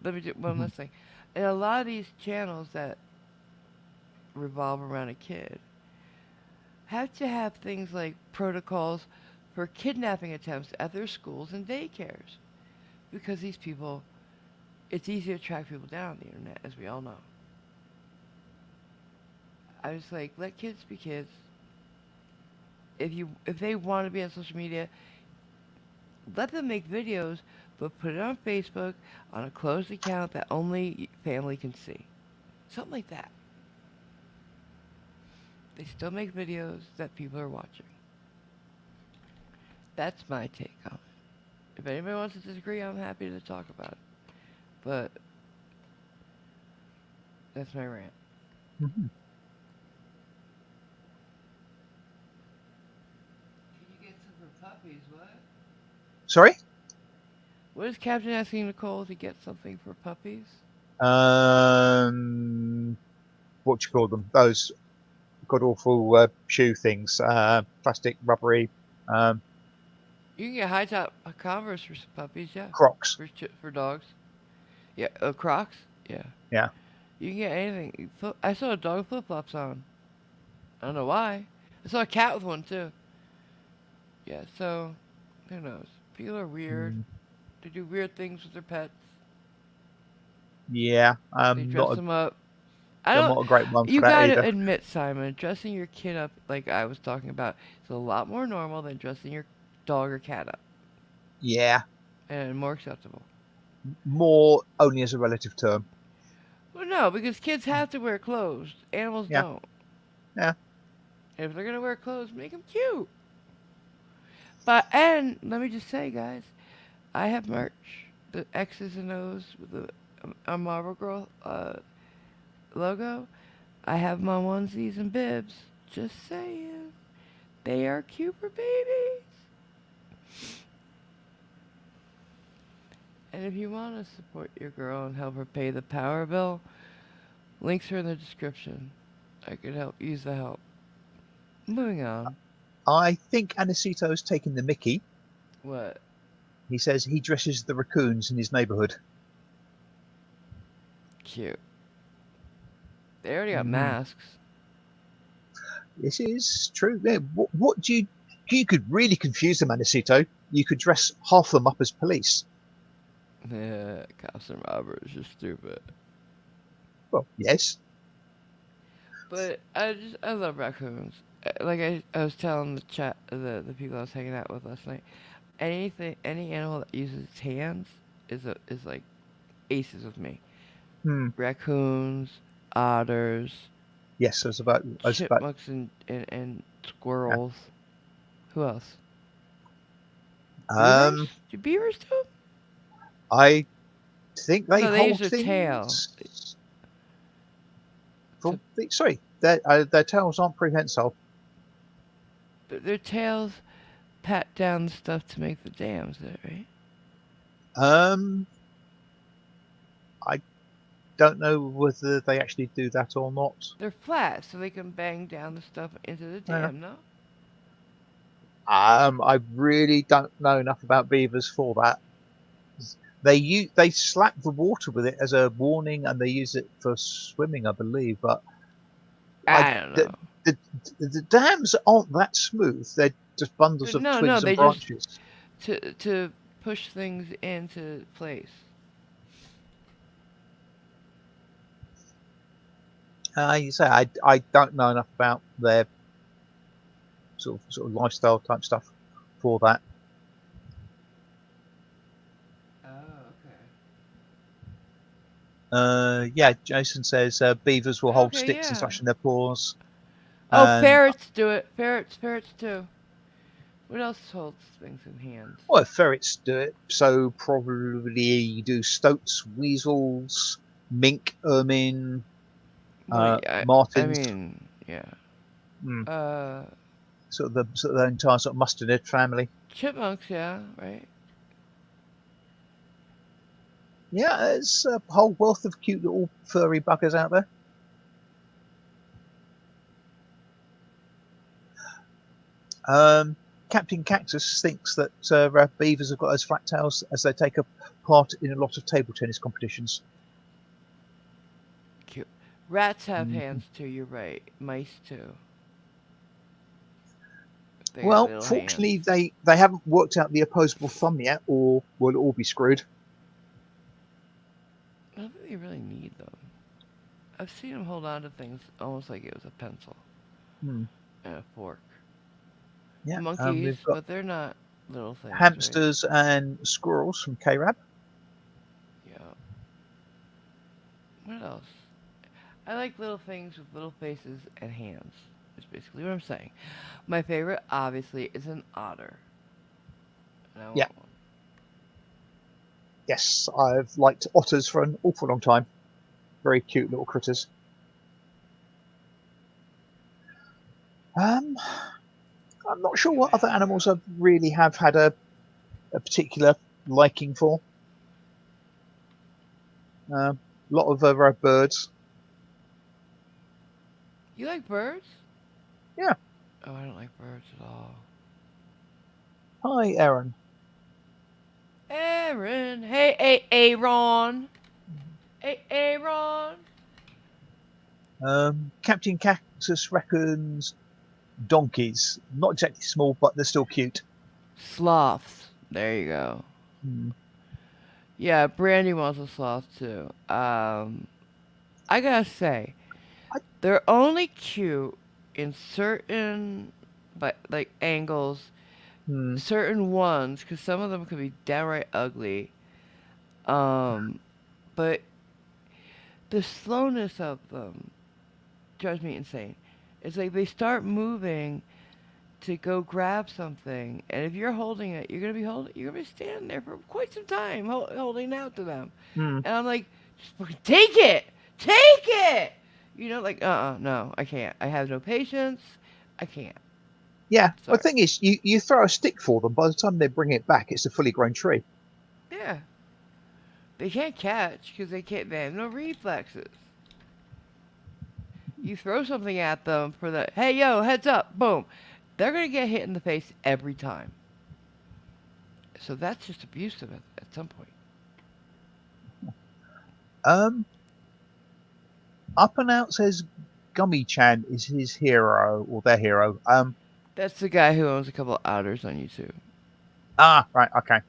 Let me do one last thing. And a lot of these channels that revolve around a kid have to have things like protocols for kidnapping attempts at their schools and daycares because these people, it's easy to track people down on the internet, as we all know. I was like, let kids be kids. If they want to be on social media, let them make videos, but put it on Facebook on a closed account that only family can see. Something like that. They still make videos that people are watching. That's my take on it. If anybody wants to disagree, I'm happy to talk about it. But that's my rant. Mhm. Can you get some for puppies? What? Sorry? What is Captain asking Nicole to get something for puppies? Um, what do you call them? Those god awful shoe things, plastic, rubbery, um, You can get high top Converse for some puppies, yeah. Crocs. For dogs. Yeah, Crocs? Yeah. Yeah. You can get anything. I saw a dog flip flops on. I don't know why. I saw a cat with one too. Yeah, so who knows? People are weird. Mm, They do weird things with their pets. yeah. They dress them up. I I'm don't. not a great one for You that gotta either. admit, Simon, dressing your kid up like I was talking about is a lot more normal than dressing your dog or cat up, Yeah. and more acceptable. More only as a relative term. Well, no, because kids have to wear clothes. Animals Yeah. don't. Yeah. If they're gonna wear clothes, make them cute. But and let me just say, guys, I have merch. The X's and O's with the AMarvelGirl logo. I have my onesies and bibs. Just saying. They are cute for babies. And if you want to support your girl and help her pay the power bill, links are in the description. I could help use the help. Moving on. I think Anacito's taking the mickey. What? He says he dresses the raccoons in his neighborhood. Cute. They already got Mm, masks. this is true. Yeah. What do you could really confuse them, Anacito. You could dress half of them up as police. Yeah, cops and robbers are stupid. Well, yes. But I love raccoons. Like I was telling the chat the people I was hanging out with last night. Any animal that uses its hands is like aces with me. Hmm. Raccoons, otters. Yes, I was about. chipmunks and Yeah. squirrels. Who else? Beavers? Um, Do beavers do 'em? I think they No, they use hold their tail things. to Sorry, their tails aren't prehensile. their tails pat down the stuff to make the dams. Is that right? Um, I don't know whether they actually do that or not. They're flat, so they can bang down the stuff into the Uh, dam. No. I really don't know enough about beavers for that. They slap the water with it as a warning, and they use it for swimming, I believe. But I I don't the, know. the, the dams aren't that smooth. They're just bundles of No, no, twigs and they just branches. to push things into place. You say I don't know enough about their sort of lifestyle type stuff for that. Oh, okay. Yeah, Jason says beavers will hold Okay, sticks and yeah. such in their paws, Oh, and ferrets do it. Ferrets too. What else holds things in hands? well, ferrets do it. So probably do stoats, weasels, mink, ermine, Well, yeah, I martins, mean, yeah. mm, Uh, sort of the entire sort of mustard family. chipmunks, yeah, right. Yeah, there's a whole wealth of cute little furry buggers out there. Um, Captain Cactus thinks that beavers have got as flat tails as they take a part in a lot of table tennis competitions. Cute. Rats have Mhm. hands too. You're right. Mice too. They got Well, little hands. fortunately, they haven't worked out the opposable thumb yet, or we'll all be screwed. I don't think they really need them. I've seen them hold on to things almost like it was a pencil Hmm. and a fork. Yeah, Monkeys, we've got but they're not little things, right? hamsters and squirrels from KRAB. Yeah. What else? I like little things with little faces and hands. Is basically what I'm saying. My favorite, obviously, is an otter. And I Yeah, want one. yes, I've liked otters for an awful long time. Very cute little critters. Um, I'm not sure what other animals I really have had a particular liking for. A lot of birds. You like birds? Yeah. Oh, I don't like birds at all. Hi, Aaron. Aaron, hey, Aaron, hey, Aaron. Captain Cactus reckons donkeys. Not exactly small, but they're still cute. Sloths. There you go. Hmm. Yeah, Brandy wants a sloth too. I gotta say, I, they're only cute in certain, but like angles, hmm, certain ones, because some of them could be downright ugly. Um, but the slowness of them drives me insane. It's like they start moving to go grab something, and if you're holding it, you're gonna be standing there for quite some time holding out to them, hmm. and I'm like, just fucking take it. You know, like no, I can't. I have no patience. I can't. Yeah. Well, Sorry. the thing is, you throw a stick for them. By the time they bring it back, it's a fully grown tree. Yeah, they can't catch because they can't. They have no reflexes. You throw something at them for the hey yo heads up, boom, they're gonna get hit in the face every time. So that's just abusive at some point. Um, Up and Out says Gummy Chan is his hero or their hero. That's the guy who owns a couple of otters on YouTube. Right, okay,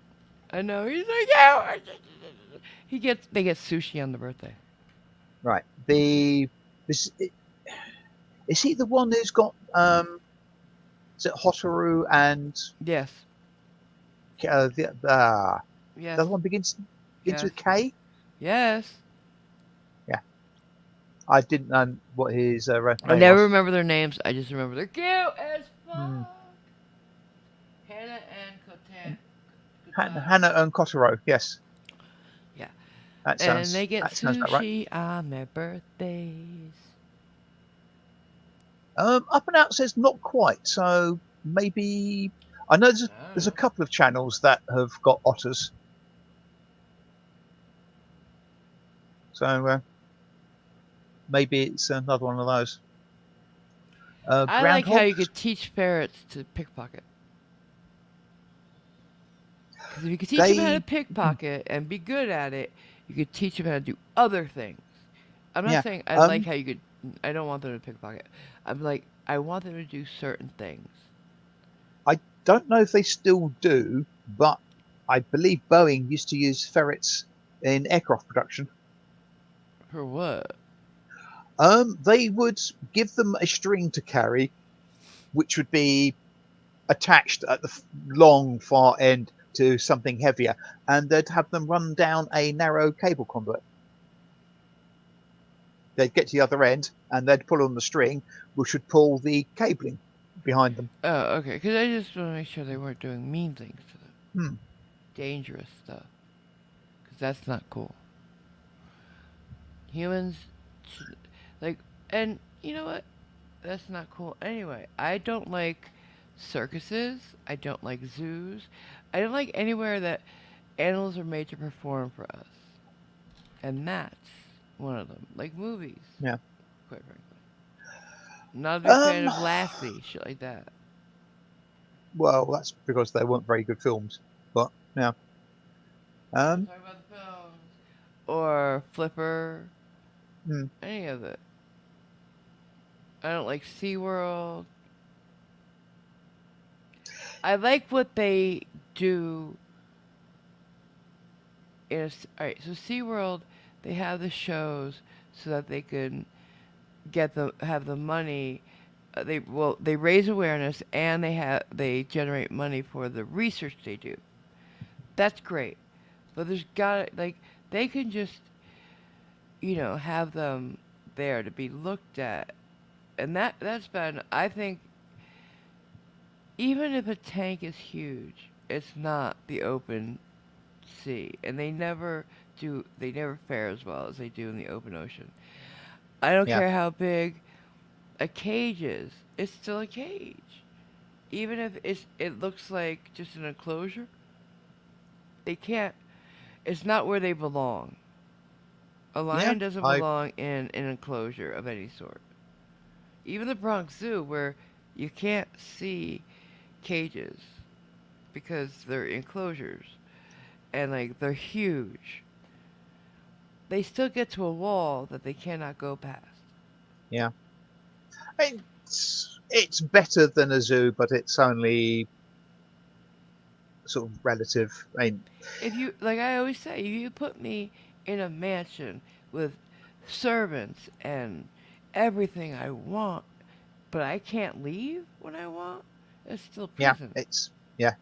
I know. He's like, yeah. They get sushi on the birthday. right. This is he the one who's got is it Hotaru and Yes. the Yes. other one begins Yes. with K? Yes. Yeah. I didn't know what his I name never was. remember their names. I just remember they're cute as Hmm. fuck. Hannah and Kotaro. Hannah and Kotaro. Yes, Yeah. that And sounds they get that sounds about right. sushi on their birthdays. Up and Out says not quite. So maybe I know I don't there's a know. couple of channels that have got otters. So maybe it's another one of those. I like how you Groundhogs. could teach ferrets to pickpocket. Because if you could teach them how to They pickpocket and be good at it, you could teach them how to do other things. I'm not yeah. saying I like Um, how you could. I don't want them to pickpocket. I'm like I want them to do certain things. I don't know if they still do, but I believe Boeing used to use ferrets in aircraft production. For what? They would give them a string to carry, which would be attached at the long far end to something heavier, and they'd have them run down a narrow cable conduit. They'd get to the other end, and they'd pull on the string, which would pull the cabling behind them. Oh, okay. Because I just want to make sure they weren't doing mean things to them, Hmm. dangerous stuff. Because that's not cool. Humans, should, like, and you know what? That's not cool anyway. I don't like circuses. I don't like zoos. I don't like anywhere that animals are made to perform for us. And that's one of them. Like movies, Yeah. quite frankly. I'm not a big fan Um. of Lassie, shit like that. Well, that's because they weren't very good films. But yeah. I'm Um. talking about the films. Or Flipper, Hmm. any of it. I don't like SeaWorld. I like what they do in alright, so SeaWorld, they have the shows so that they can have the money. They raise awareness and they generate money for the research they do. That's great. But there's got like they can just have them there to be looked at, and that's been I think even if a tank is huge, it's not the open sea, and they never fare as well as they do in the open ocean. I don't Yeah. care how big a cage is; it's still a cage. Even if it looks like just an enclosure, they can't. It's not where they belong. A Yeah. lion doesn't I belong in an enclosure of any sort. Even the Bronx Zoo, where you can't see cages because they're enclosures and like they're huge, they still get to a wall that they cannot go past. yeah. It's better than a zoo, but it's only sort of relative. I mean, If you like, I always say, if you put me in a mansion with servants and everything I want, but I can't leave when I want, it's still yeah. prison. It's yeah.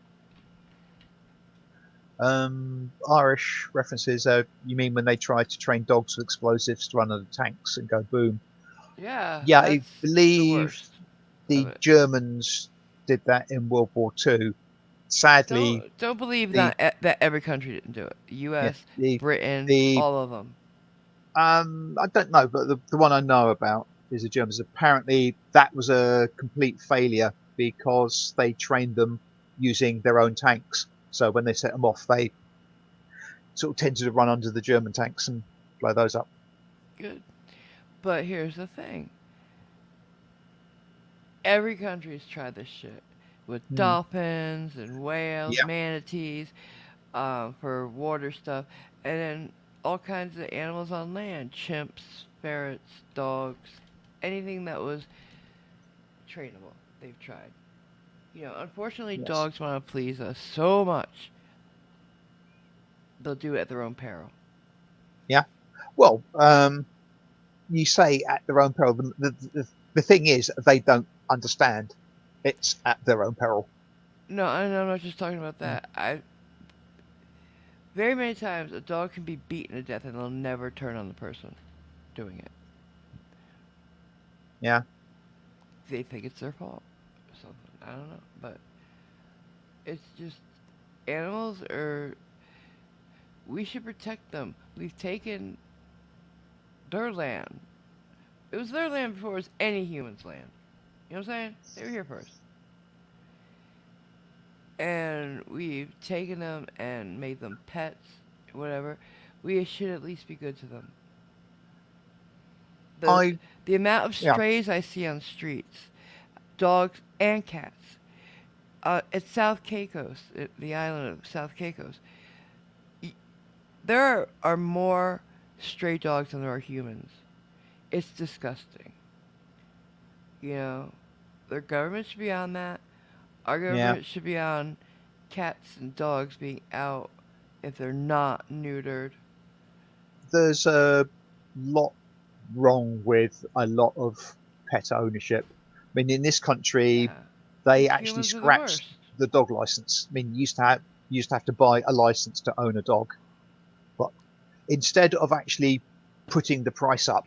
Irish references. You mean when they try to train dogs with explosives to run under tanks and go boom? Yeah, Yeah, I that's the believe worst of the it. Germans did that in World War Two. Sadly, Don't believe the that every country didn't do it. yeah U.S., the Britain, the all of them. I don't know, but the one I know about is the Germans. Apparently, that was a complete failure because they trained them using their own tanks. So when they set them off, they sort of tended to run under the German tanks and blow those up. Good. But here's the thing: every country's tried this shit with Mm, dolphins and whales, yeah, manatees, for water stuff, and then all kinds of animals on land: chimps, ferrets, dogs, anything that was trainable. They've tried. Unfortunately, yes, dogs want to please us so much they'll do it at their own peril. yeah. Well, you say at their own peril. The thing is, they don't understand. It's at their own peril. No, I'm not just talking about Mm, that. I very many times a dog can be beaten to death and they'll never turn on the person doing it. Yeah. They think it's their fault or something. I don't know, but it's just animals are. We should protect them. We've taken their land. It was their land before it was any human's land. You know what I'm saying? They were here first. And we've taken them and made them pets, whatever. We should at least be good to them. The I the amount of yeah. strays I see on streets, dogs and cats, at South Caicos, the island of South Caicos, there are more stray dogs than there are humans. It's disgusting. You know, their government should be on that. Our Yeah. government should be on cats and dogs being out if they're not neutered. There's a lot wrong with a lot of pet ownership. I mean, in this country, Yeah, they actually humans are the scratched worst. the dog license. I mean, you used to have to buy a license to own a dog, but instead of actually putting the price up,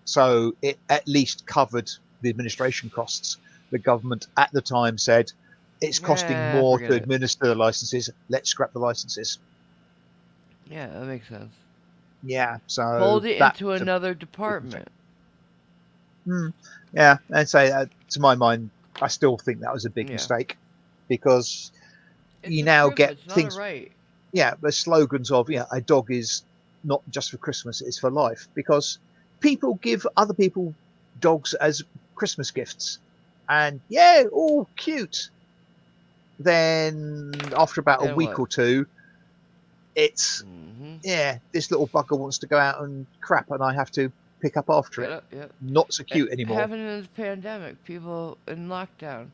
so it at least covered the administration costs, the government at the time said it's costing Yeah, more forget to it. administer the licenses. Let's scrap the licenses. Yeah, that makes sense. Yeah, so Fold it that's into a another big mistake. department. Mm, yeah, and say to my mind, I still think that was a big Yeah, mistake because it's you a now get privilege, not a things. right. Yeah, the slogans of a dog is not just for Christmas; it's for life because people give other people dogs as Christmas gifts, and yeah, all cute. Then after about a Then week what? or two, it's Mm-hmm. this little bugger wants to go out and crap, and I have to pick up after Get it. up. Yep. Not so cute anymore. Happened in this pandemic. People in lockdown.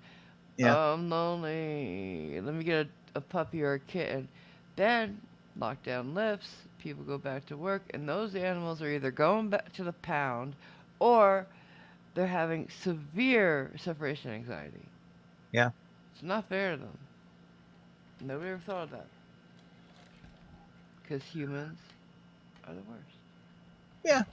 Yeah. Oh, I'm lonely. Let me get a puppy or a kitten. Then lockdown lifts. People go back to work, and those animals are either going back to the pound, or they're having severe separation anxiety. Yeah. It's not fair to them. Nobody ever thought of that. Because humans are the worst. Yeah.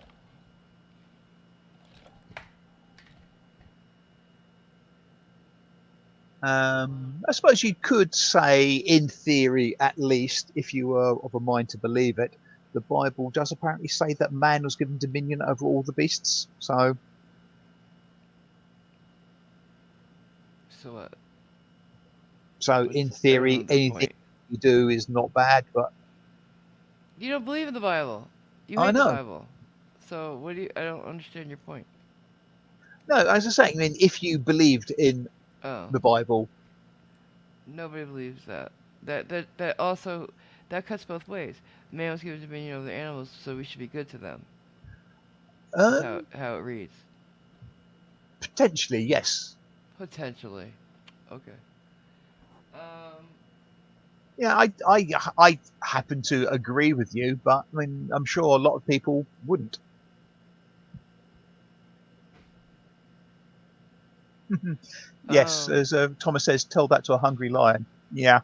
I suppose you could say, in theory, at least, if you were of a mind to believe it, the Bible does apparently say that man was given dominion over all the beasts. So what? So What's in I don't theory, know the anything point. you do is not bad. But You don't believe in the Bible. You I hate the know, Bible. So what do you? I don't understand your point. no, as I say, I mean, if you believed in Oh, the Bible, nobody believes that. That also that cuts both ways. Man was given dominion over the animals, so we should be good to them. Is um, how it reads. potentially yes. Potentially. Okay. Um. Yeah, I happen to agree with you, but I mean, I'm sure a lot of people wouldn't. Yes, Um. as Thomas says, tell that to a hungry lion. Yeah.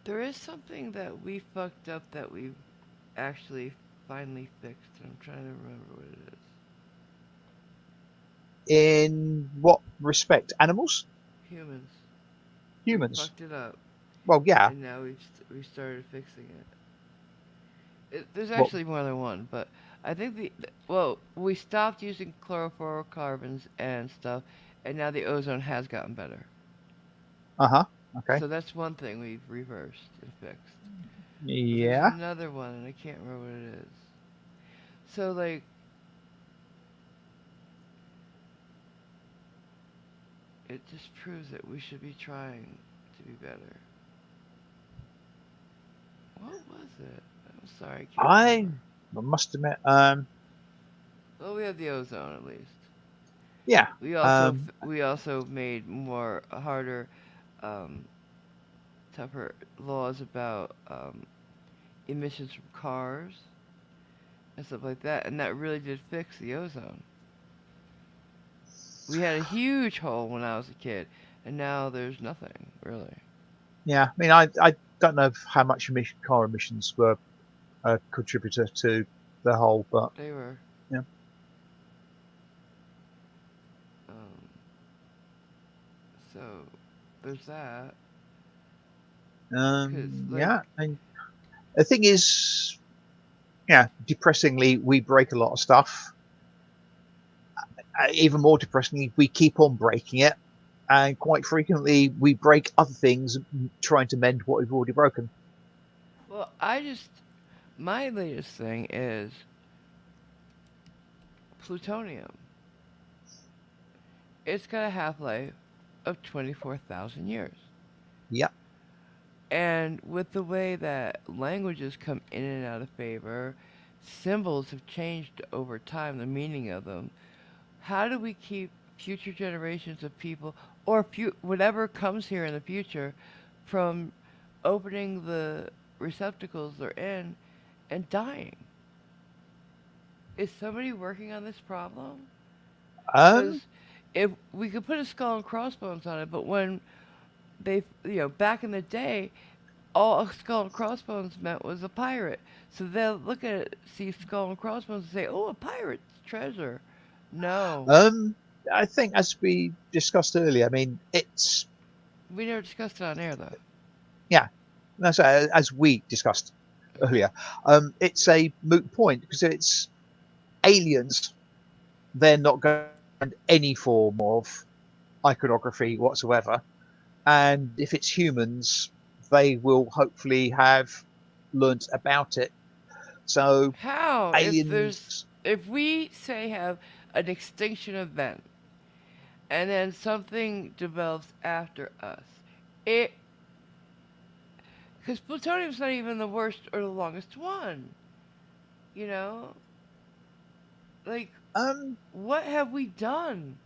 There is something that we fucked up that we actually finally fixed. And I'm trying to remember what it is. In what respect? Animals? Humans. We Humans? fucked it up, Well, yeah. and now we started fixing there's Well, actually more than one, but I think well, we stopped using chlorofluorocarbons and stuff, and now the ozone has gotten better. uh-huh. Okay. So that's one thing we've reversed and fixed. But there's Yeah. another one, and I can't remember what it is. So like, it just proves that we should be trying to be better. What was it? I'm sorry, I can't I remember. must admit, Well, we have the ozone at least. yeah. Um, We also made more harder, um, tougher laws about emissions from cars and stuff like that, and that really did fix the ozone. We had a huge hole when I was a kid, and now there's nothing really. yeah. I mean, I don't know how much car emissions were a contributor to the whole, but They were yeah. So there's that. Cause like, Yeah, and the thing is, yeah, depressingly, we break a lot of stuff. Even more depressingly, we keep on breaking it, and quite frequently, we break other things trying to mend what we've already broken. well, my latest thing is plutonium. It's got a half life of 24,000 years. Yeah. And with the way that languages come in and out of favor, symbols have changed over time, the meaning of them. How do we keep future generations of people, or whatever comes here in the future, from opening the receptacles they're in and dying? Is somebody working on this problem? Because Um. if we could put a skull and crossbones on it, but when back in the day, all a skull and crossbones meant was a pirate. So they'll look at it, see skull and crossbones, and say, "Oh, a pirate's treasure." No, Um. I think, as we discussed earlier, I mean, it's we never discussed it on air though. yeah. That's as we discussed earlier. It's a moot point because it's aliens. They're not going to find any form of iconography whatsoever. And if it's humans, they will hopefully have learnt about it. So How aliens, if we say have an extinction event and then something develops after us, it because plutonium's not even the worst or the longest one. You know, like um, what have we done,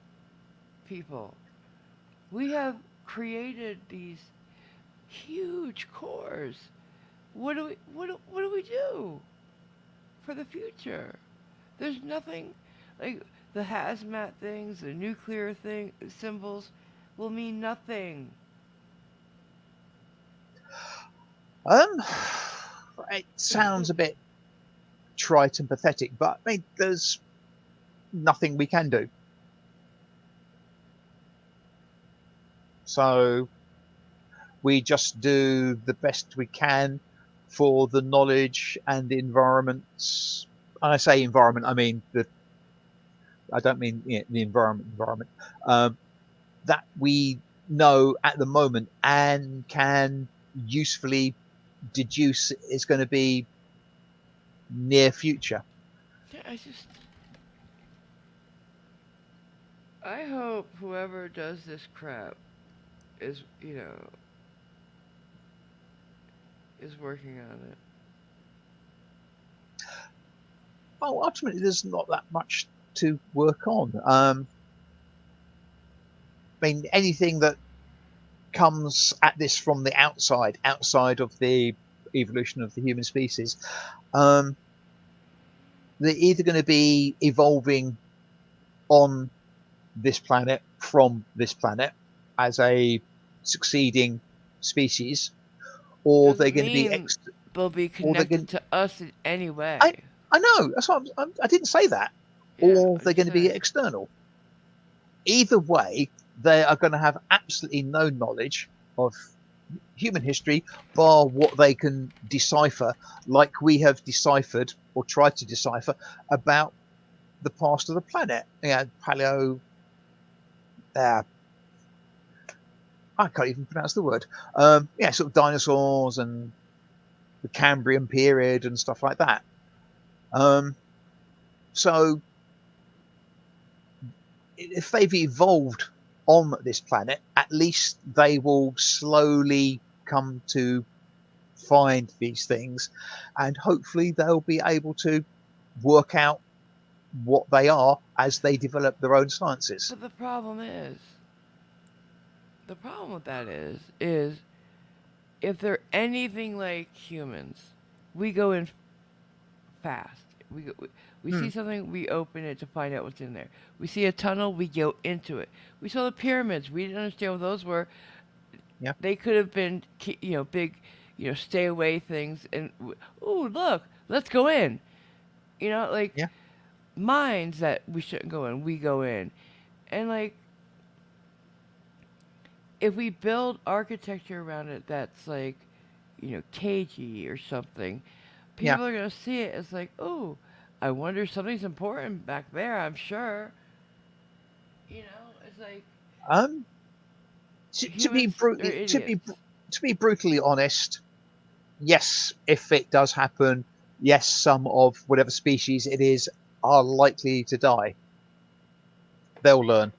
people? We have created these huge cores. What do we do for the future? There's nothing like the hazmat things, the nuclear thing symbols will mean nothing. um, it sounds a bit trite and pathetic, but I mean, there's nothing we can do. So we just do the best we can for the knowledge and the environments. And I say environment, I mean I don't mean the environment um, that we know at the moment and can usefully deduce is going to be near future. Yeah, I hope whoever does this crap is is working on it. Well, ultimately, there's not that much to work on. I mean, anything that comes at this from the outside of the evolution of the human species, um, they're either going to be evolving on this planet from this planet as a succeeding species, or they're Doesn't going to be mean they'll be or they're connected going. to us in any I way. I know that's what I didn't say that, Yeah, or I'm they're just going to be saying. external. Either way, they are going to have absolutely no knowledge of human history bar what they can decipher, like we have deciphered or tried to decipher about the past of the planet. Yeah, paleo. Uh, I can't even pronounce the word. Yeah, sort of dinosaurs and the Cambrian period and stuff like that. Um, so if they've evolved on this planet, at least they will slowly come to find these things, and hopefully they'll be able to work out what they are as they develop their own sciences. But the problem with that is if they're anything like humans, we go in fast. We Hmm. see something, we open it to find out what's in there. We see a tunnel, we go into it. We saw the pyramids. We didn't understand what those were. Yeah, They could have been, big, stay away things. And ooh, look, let's go in. Like yeah. mines that we shouldn't go in, we go in. And like if we build architecture around it that's like, cagey or something, Yeah. people are gonna see it as like, oh, I wonder something's important back there. I'm sure. It's like Um, to be humans are brutally idiots. to be brutally honest, yes, if it does happen, yes, some of whatever species it is are likely to die. They'll learn.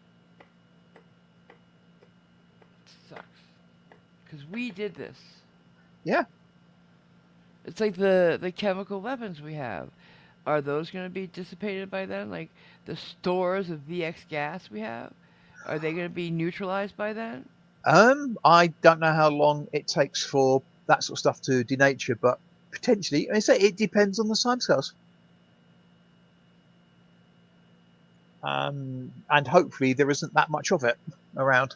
It sucks because we did this. Yeah. It's like the chemical weapons we have. Are those going to be dissipated by then? Like the stores of VX gas we have, are they going to be neutralized by then? I don't know how long it takes for that sort of stuff to denature, but potentially, I say it depends on the timescales. And hopefully there isn't that much of it around.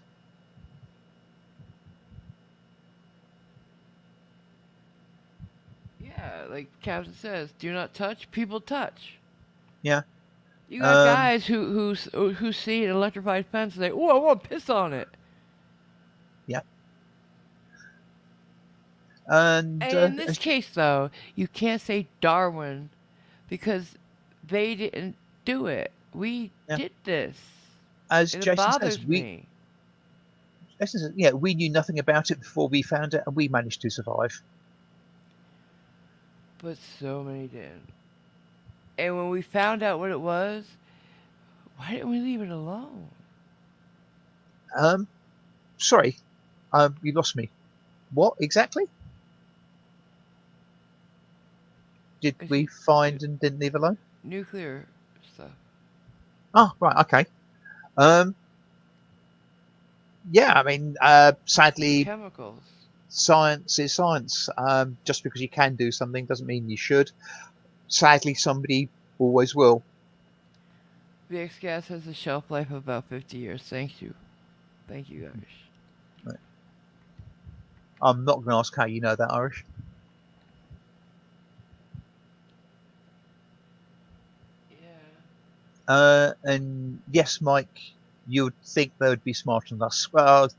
Yeah, like Captain says, do not touch. People touch. Yeah. You got Um, guys who see an electrified fence and say, "Oh, I want to piss on it." yeah. And And in this case, though, you can't say Darwin because they didn't do it. We yeah, did this, as and it Jason says, bothers me. yeah, we knew nothing about it before we found it, and we managed to survive. But so many didn't. And when we found out what it was, why didn't we leave it alone? Um, sorry, you lost me. What exactly did It's we find and didn't leave alone? nuclear stuff, Oh, right, okay. Um, yeah, I mean, sadly, chemicals. science is science. Just because you can do something doesn't mean you should. Sadly, somebody always will. VX gas has a shelf life of about 50 years. Thank you, guys. Right. I'm not going to ask how you know that, Irish. Yeah. And yes, Mike, you would think they would be smarter than us. Well,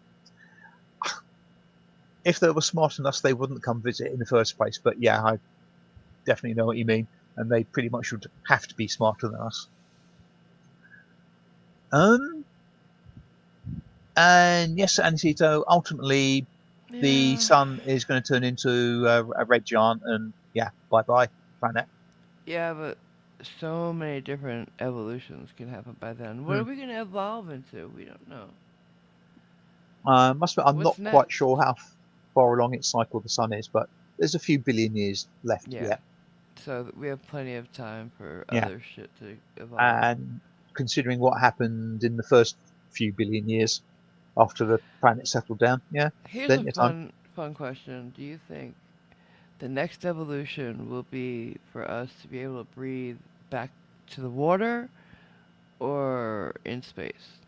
if they were smart than us, they wouldn't come visit in the first place. But yeah, I definitely know what you mean, and they pretty much would have to be smarter than us. Um, and yes, Anacito, ultimately, the Yeah. sun is going to turn into a red giant, and yeah, bye bye, planet. Yeah, but so many different evolutions can happen by then. What Hmm. are we going to evolve into? We don't know. Must admit, I'm not What's quite next? sure how far along its cycle the sun is, but there's a few billion years left Yeah. yet. So we have plenty of time for Yeah, other shit to evolve. and considering what happened in the first few billion years after the planet settled down, yeah, Here's a plenty of time. fun question. Do you think the next evolution will be for us to be able to breathe back to the water or in space?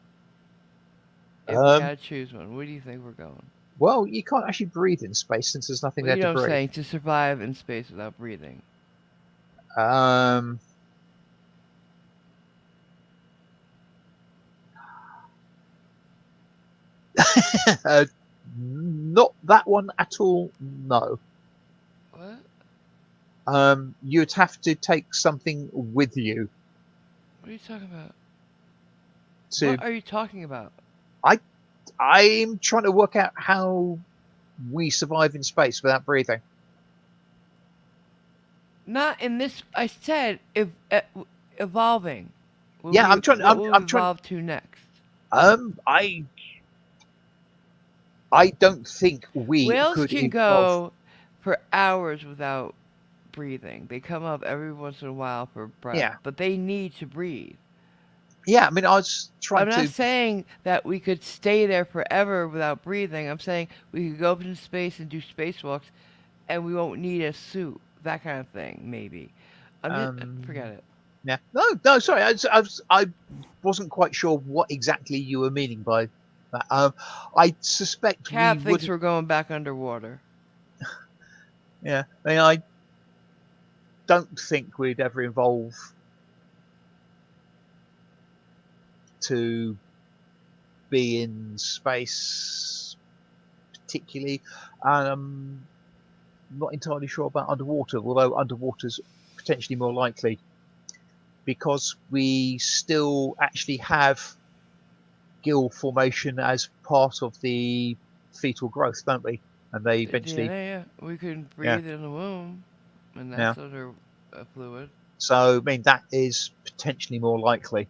If we Um, had to choose one, where do you think we're going? well, you can't actually breathe in space since there's nothing Well, there you to know what I'm breathe. saying? To survive in space without breathing. Um, uh, not that one at all. No. What? You'd have to take something with you What are you talking about? to. What are you talking about? I I'm trying to work out how we survive in space without breathing. Not in this. I said evolving. Yeah, What will we I'm trying. evolve to next? Um, I I don't think we Whales could can evolve. go for hours without breathing. They come up every once in a while for breath, Yeah, but they need to breathe. yeah. I mean, I was trying I'm not to. saying that we could stay there forever without breathing. I'm saying we could go up into space and do spacewalks and we won't need a suit. That kind of thing, maybe. I'm just forget Um, it. yeah. No, no. Sorry, I wasn't quite sure what exactly you were meaning by that. I suspect we Cap thinks would. we're going back underwater. Yeah. I mean, I don't think we'd ever evolve to be in space particularly. Not entirely sure about underwater, although underwater's potentially more likely because we still actually have gill formation as part of the fetal growth, don't we? And they The eventually, DNA, yeah. We can yeah, breathe in the womb, and yeah. that's under a fluid. So I mean that is potentially more likely.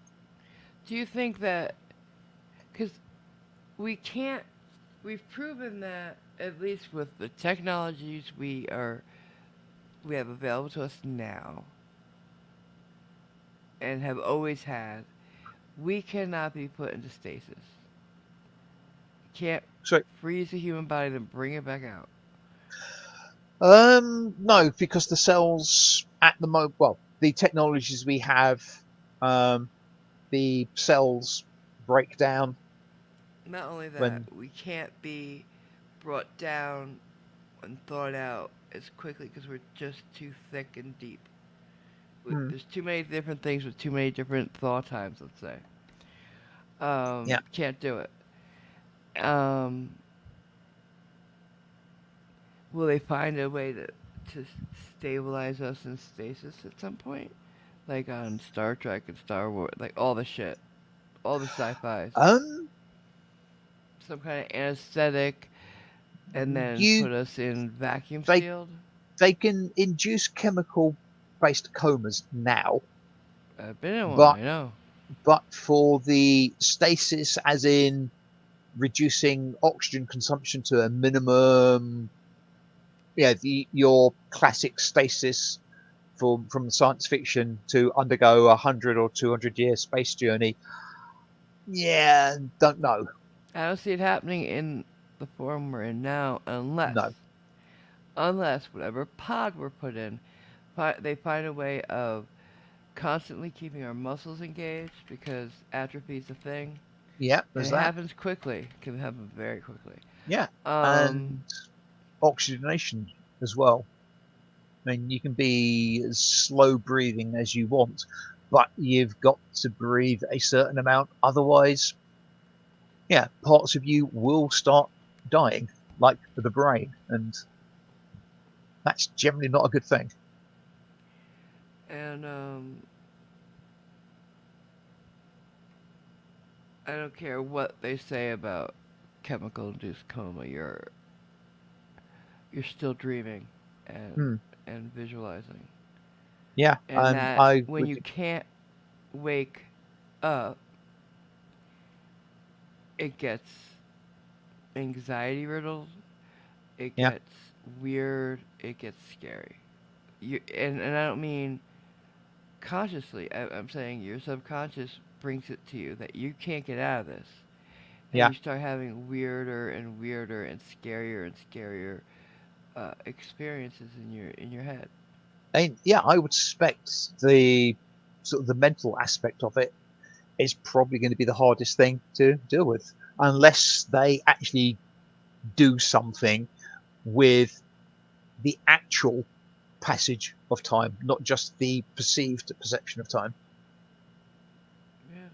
Do you think that, because we can't, we've proven that at least with the technologies we have available to us now and have always had, we cannot be put into stasis. Can't So freeze the human body and bring it back out. no, because the cells at the moment, well, the technologies we have, um, the cells break down Not only that, when, we can't be brought down and thawed out as quickly because we're just too thick and deep. hmm, There's too many different things with too many different thaw times, let's say. yeah. Can't do it. Um, will they find a way to stabilize us in stasis at some point? Like on Star Trek and Star Wars, like all the shit, all the sci-fis. Um, Some kind of anesthetic, and then you put us in vacuum they sealed. they can induce chemical based comas now, I've been in one, but I know. for the stasis, as in reducing oxygen consumption to a minimum, yeah, your classic stasis from science fiction to undergo 100 or 200 year space journey. Yeah, don't know. I don't see it happening in the form we're in now, No. unless whatever pod we're put in, they find a way of constantly keeping our muscles engaged because atrophy is a thing, Yeah, and there's it that. happens quickly. It can happen very quickly. Yeah, Um, and oxygenation as well. I mean, you can be as slow breathing as you want, but you've got to breathe a certain amount. Otherwise, yeah, parts of you will start dying, like the brain, and that's generally not a good thing. and I don't care what they say about chemical-induced coma. You're still dreaming and Hmm. and visualizing, Yeah, and that I when would. you can't wake up, it gets anxiety riddled. It Yeah, gets weird. It gets scary. And I don't mean consciously. I'm saying your subconscious brings it to you that you can't get out of this, and yeah, you start having weirder and weirder and scarier experiences in your head. and yeah, I would suspect the sort of the mental aspect of it is probably going to be the hardest thing to deal with, unless they actually do something with the actual passage of time, not just the perceived perception of time. Yeah.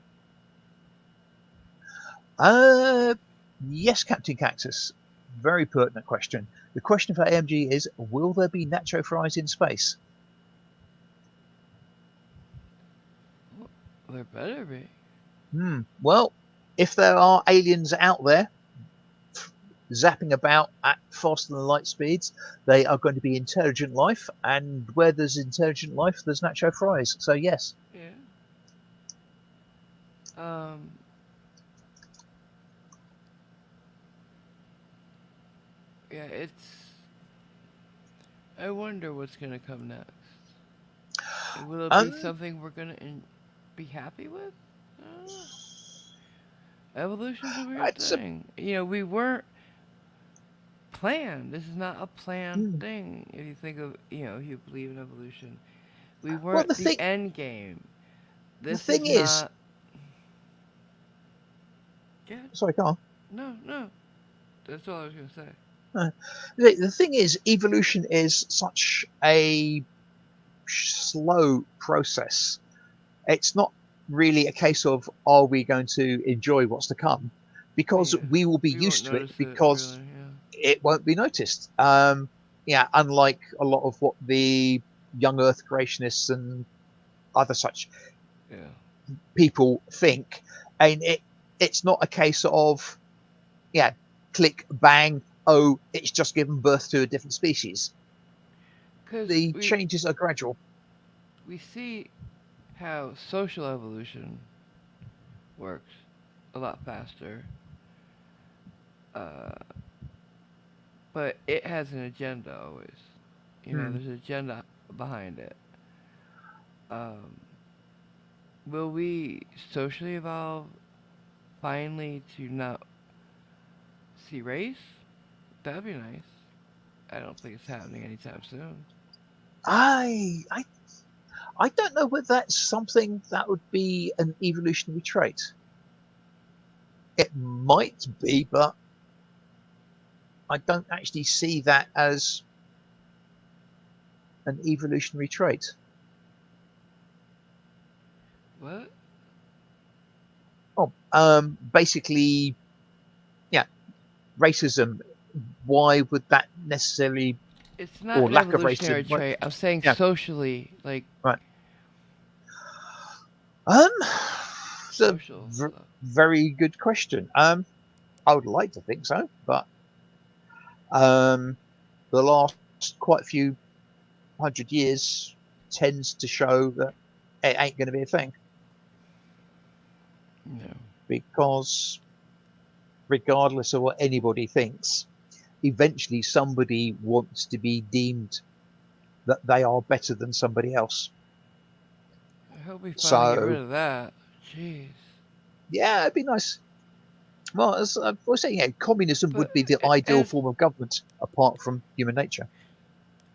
Uh, yes, Captain Cactus. Very pertinent question. The question for AMG is: will there be nacho fries in space? Well, there better be. Well, if there are aliens out there zapping about at faster than light speeds, they are going to be intelligent life, and where there's intelligent life, there's nacho fries. So yes. Yeah. Um. Yeah. I wonder what's gonna come next. Will it be Um, something we're gonna be happy with? Evolution's a weird it's a thing. We weren't planned. This is not a planned hmm. thing. If you think of, if you believe in evolution, we Well, weren't the end game. the This thing is is, not. Yeah, sorry, go on. no, no. That's all I was gonna say. Uh, the thing is, evolution is such a slow process. It's not really a case of are we going to enjoy what's to come, because Yeah, we will be we won't used to it. notice it Because really. Yeah. it won't be noticed. Yeah, unlike a lot of what the young Earth creationists and other such Yeah. people think, and it's not a case of yeah, click bang. Oh, it's just given birth to a different species. Because The changes are gradual. we see how social evolution works a lot faster, uh, but it has an agenda always. You know, Hmm. there's an agenda behind it. Um, will we socially evolve finally to not see race? That'd be nice. I don't think it's happening anytime soon. I I I don't know whether that's something that would be an evolutionary trait. It might be, but I don't actually see that as an evolutionary trait. What? Oh, basically, yeah, racism. Why would that necessarily, It's not or an lack of evolutionary racism? trait. I'm saying Yeah, socially, like right. Um, it's a social stuff. very good question. I would like to think so, but um, the last quite a few 100 years tends to show that it ain't going to be a thing No. because regardless of what anybody thinks, eventually somebody wants to be deemed that they are better than somebody else. I hope we finally get rid So, of that. Jeez. yeah, it'd be nice. Well, as I was saying, yeah, communism But would be the ideal it's form of government apart from human nature.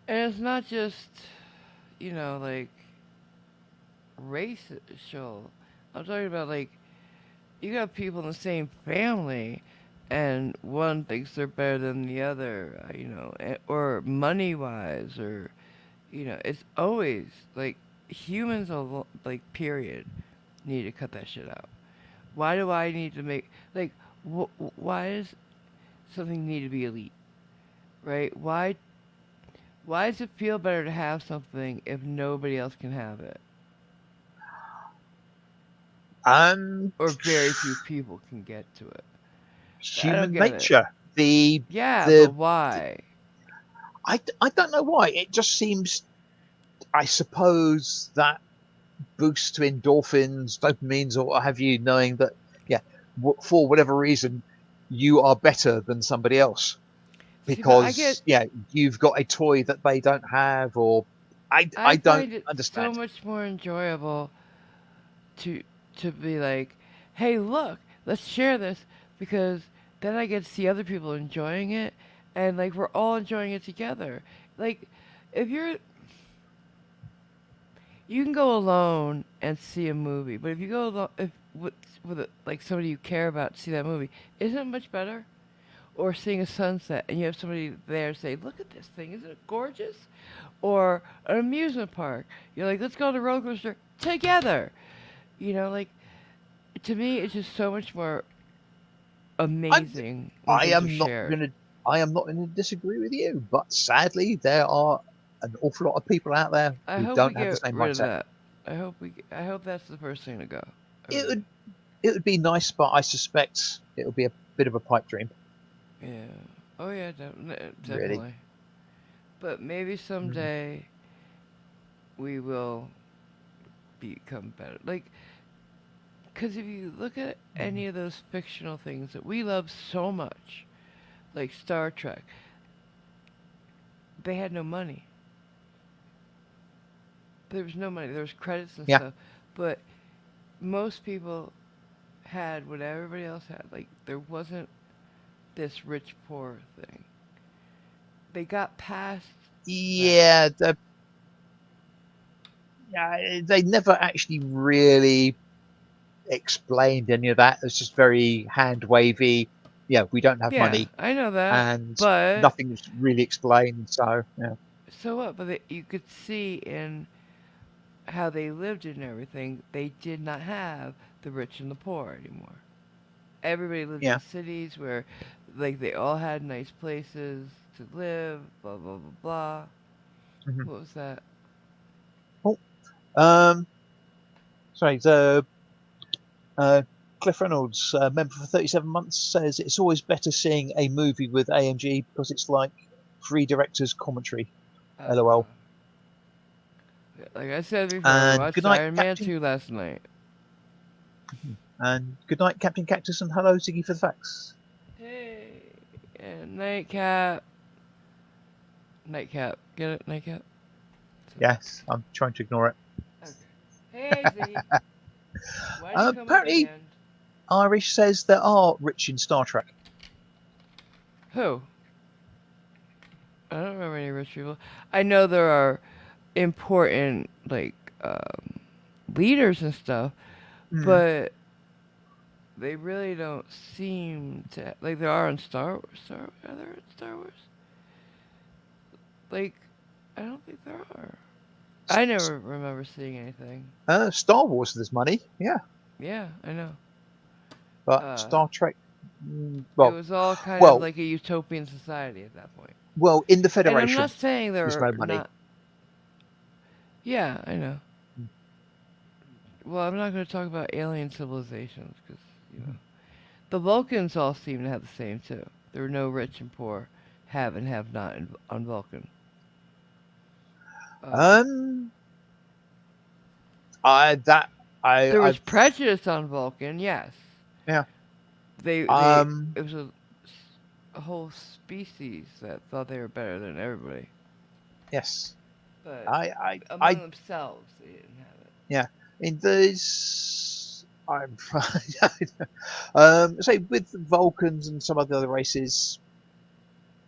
and it's not just like racial. I'm talking about like you got people in the same family, and one thinks they're better than the other. Or money wise, or it's always like humans like period need to cut that shit out. Why do I need to make like why does something need to be elite, right? Why does it feel better to have something if nobody else can have it, Um, or very few people can get to it? I don't human get it. nature. The Yeah, but the why? I don't know why. It just seems, I suppose, that boost to endorphins, dopamines, or what have you, knowing that, yeah, for whatever reason, you are better than somebody else See, but I get because, yeah, you've got a toy that they don't have, or I I don't find it so understand. much more enjoyable to be like, "Hey, look, let's share this," because then I get to see other people enjoying it, and like we're all enjoying it together. Like, if you can go alone and see a movie, but if you go if with like somebody you care about to see that movie, isn't it much better? Or seeing a sunset and you have somebody there say, "Look at this thing, isn't it gorgeous?" Or an amusement park, you're like, "Let's go on the roller coaster together." Like to me, it's just so much more I'm, amazing when I things are am not shared. gonna I am not going to disagree with you, but sadly, there are an awful lot of people out there I who hope we don't have the get same rid of mindset. that. I hope that's the first thing to go. I It really. would it would be nice, but I suspect it would be a bit of a pipe dream, Yeah. Oh yeah, really. definitely. But maybe Mm. someday we will become better. Like, because if you look at any of those fictional things that we love so much, like Star Trek, they had no money. There was no money. There was credits and Yeah, stuff, but most people had what everybody else had. Like there wasn't this rich poor thing. They got past that. yeah, yeah. They never actually really explained any of that. It's just very hand wavy. Yeah, we don't have Yeah, money, I know that, and but nothing's really explained. So yeah, so what? But you could see in how they lived and everything, they did not have the rich and the poor anymore. Everybody lived in yeah, cities where like they all had nice places to live. Blah blah blah blah. Mhm. What was that? Oh, um, sorry. The Cliff Reynolds, member for 37 months, says it's always better seeing a movie with AMG because it's like free director's commentary. LOL. Like I said before, we And good watched night, Iron Man Captain. 2 last night. And good night, Captain Cactus, and hello, Ziggy for the facts. Hey, and Nightcap. Nightcap. Get it? Nightcap? So, Yes, I'm trying to ignore it. okay. Hey, Ziggy. Why'd you come up Apparently, again? Irish says there are rich in Star Trek. Who? I don't remember any rich people. I know there are important, like, leaders and stuff, Mm. but they really don't seem to. Like, there are in Star Wars. Are there in Star Wars? Like, I don't think there are. I never remember seeing anything. Star Wars, there's money, yeah, Yeah, I know. but Uh, Star Trek, it well, was all kind of well, like a utopian society at that point. well, in the And I'm not Federation, saying there there's are no money. not. Yeah, I know. Well, I'm not going to talk about alien civilizations because, you know. The Vulcans all seem to have the same, too. There are no rich and poor, have and have not on Vulcan. Uh, Um, I that there was I've prejudice on Vulcan, yes. yeah. They Um, it was a whole species that thought they were better than everybody, yes. but I among themselves they didn't have it. yeah. In this, I'm say with the Vulcans and some of the other races,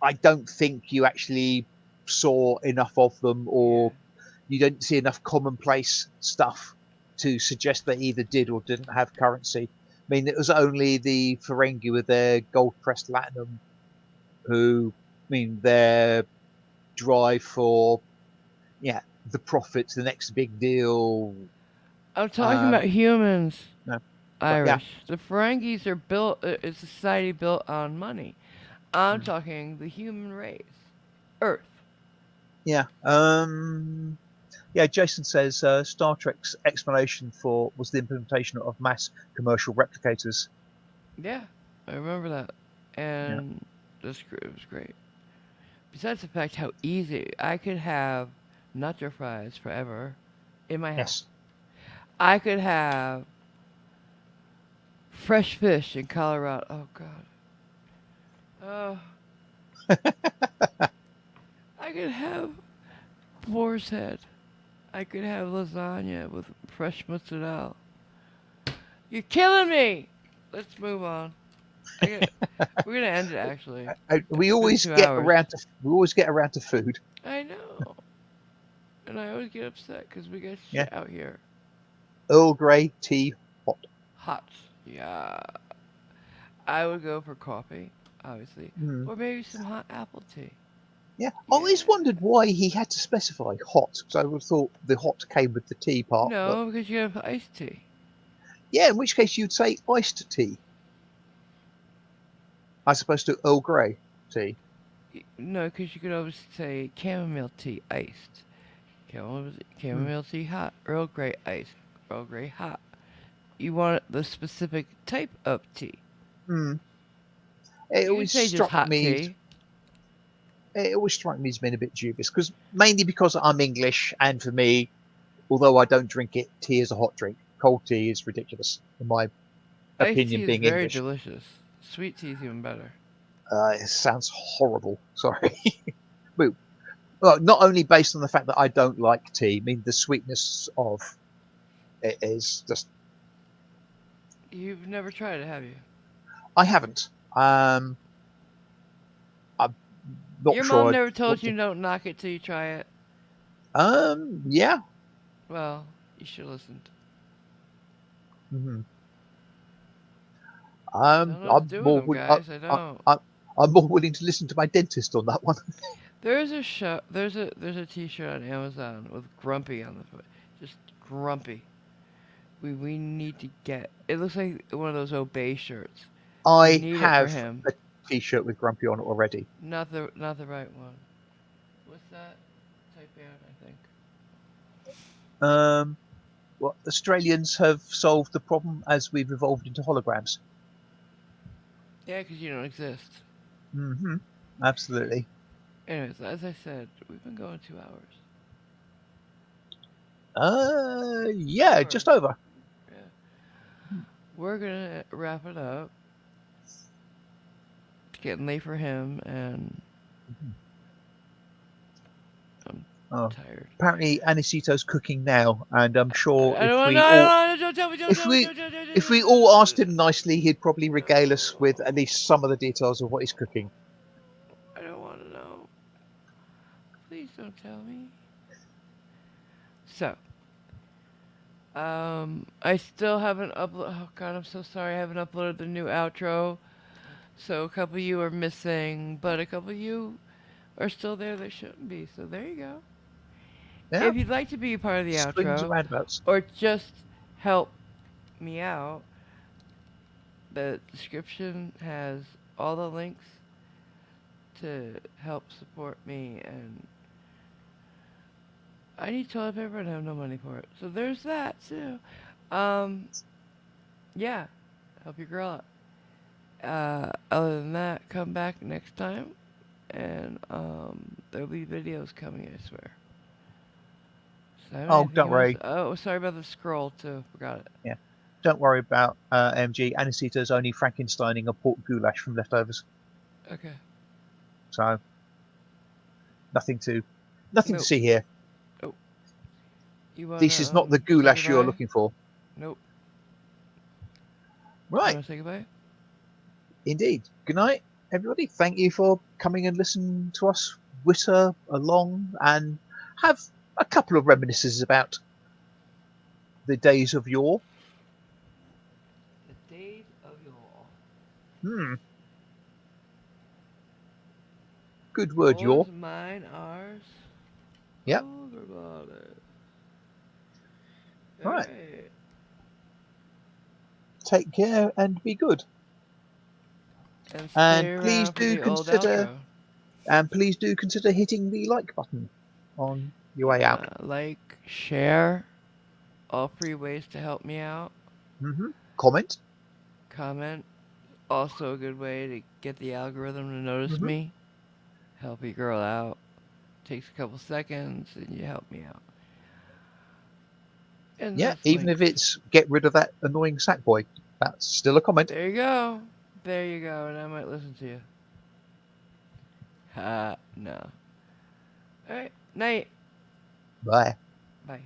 I don't think you actually saw enough of them, Yeah. or you don't see enough commonplace stuff to suggest they either did or didn't have currency. I mean, it was only the Ferengi with their gold pressed latinum who, I mean, their drive for, yeah, the profits, the next big deal. I'm talking about Um, humans, no, but yeah, Irish. The Ferengis are built. A society built on money. I'm mm, talking the human race, Earth. yeah. Yeah, Jason says Star Trek's explanation for was the implementation of mass commercial replicators. Yeah, I remember that, Yeah. and it was great. Besides the fact how easy I could have nacho fries forever in my house. Yes. I could have fresh fish in Colorado. Oh God. Oh, I could have boar's head. I could have lasagna with fresh mozzarella. You're killing me. Let's move on. We're gonna end it actually. We It's been always two get hours. around to food. I know, and I always get upset because we get Yeah. shit out here. Earl Grey tea, hot. Hot. Yeah. I would go for coffee, obviously, Mm. or maybe some hot apple tea. Yeah. I Yeah. always wondered why he had to specify hot, because I would have thought the hot came with the tea part. But No, because you have iced tea. yeah, in which case you'd say iced tea as opposed to Earl Grey tea. No, because you could always say chamomile tea iced, chamomile, Mm. chamomile tea hot, Earl Grey iced, Earl Grey hot. You want the specific type of tea. Mm. It You can always say just struck hot me. tea. It always struck me as being a bit dubious, because mainly because I'm English, and for me, although I don't drink it, tea is a hot drink. Cold tea is ridiculous, in my Iced tea opinion, is being very English. delicious. Sweet tea is even better. It sounds horrible. Sorry. Well, not only based on the fact that I don't like tea, I mean, the sweetness of it is just. You've never tried it, have you? I haven't. I'm not Your mom sure I never told want you to. don't knock it till you try it. Yeah. Well, you should listen. hmm I don't know what to do with them, guys. I don't. I'm more willing to listen to my dentist on that one. There's a show. There's a T-shirt on Amazon with Grumpy on the foot. Just Grumpy. We need to get. It looks like one of those obey shirts. We I need it for have him. T-shirt with Grumpy on it already. Not the right one. What's that? Type in, I think. Um, well, Australians have solved the problem as we've evolved into holograms. Yeah, because you don't exist. Hmm. Absolutely. Anyways, as I said, we've been going 2 hours. Yeah, Over. just over. Yeah. We're gonna wrap it up. It's getting late for him, and Mhm. I'm Oh, tired. apparently Anisito's cooking now, and I'm sure I don't want to. I don't want to. Don't tell me. Don't if tell me. we if we all asked him nicely, he'd probably regale us with at least some of the details of what he's cooking. I don't want to know. Please don't tell me. So, I still haven't uploaded. Oh God, I'm so sorry. I haven't uploaded the new outro. So a couple of you are missing, but a couple of you are still there that shouldn't be. So there you go. Yeah, If you'd like to be a part of the swings and outro, roundabouts. or just help me out, the description has all the links to help support me, and I need toilet paper and I have no money for it. So there's that too. Um, yeah, help your girl out. Other than that, come back next time, and there'll be videos coming. I swear. Simon, Oh, anything don't you want to worry. say? Oh, sorry about the scroll too. Forgot it. Yeah, don't worry about MG. Anisito's only Frankensteining a pork goulash from leftovers, Okay. so nothing to nothing to Nope. see here. Oh, you This is wanna not the say goulash you're goodbye? looking for. Nope. You Right, wanna say goodbye? indeed. Good night, everybody. Thank you for coming and listening to us whitter along and have a couple of reminiscences about the days of yore. The days of yore. Hmm, good word, Yours, yore. mine, ours. Yep. Everybody. Right. Alright. Take care and be good. And stay And please around for do the old consider outro. hitting the like button on your way Yeah, out. like, share, all free ways to help me out. Comment. Comment, also a good way to get the algorithm to notice hmm me. Help your girl out. Takes a couple seconds and you help me out. And Yeah, those even if links. it's get rid of that annoying sack boy, that's still a comment. There you go. There you go. And I might listen to you. Ha, no. Alright, night. Bye. Bye.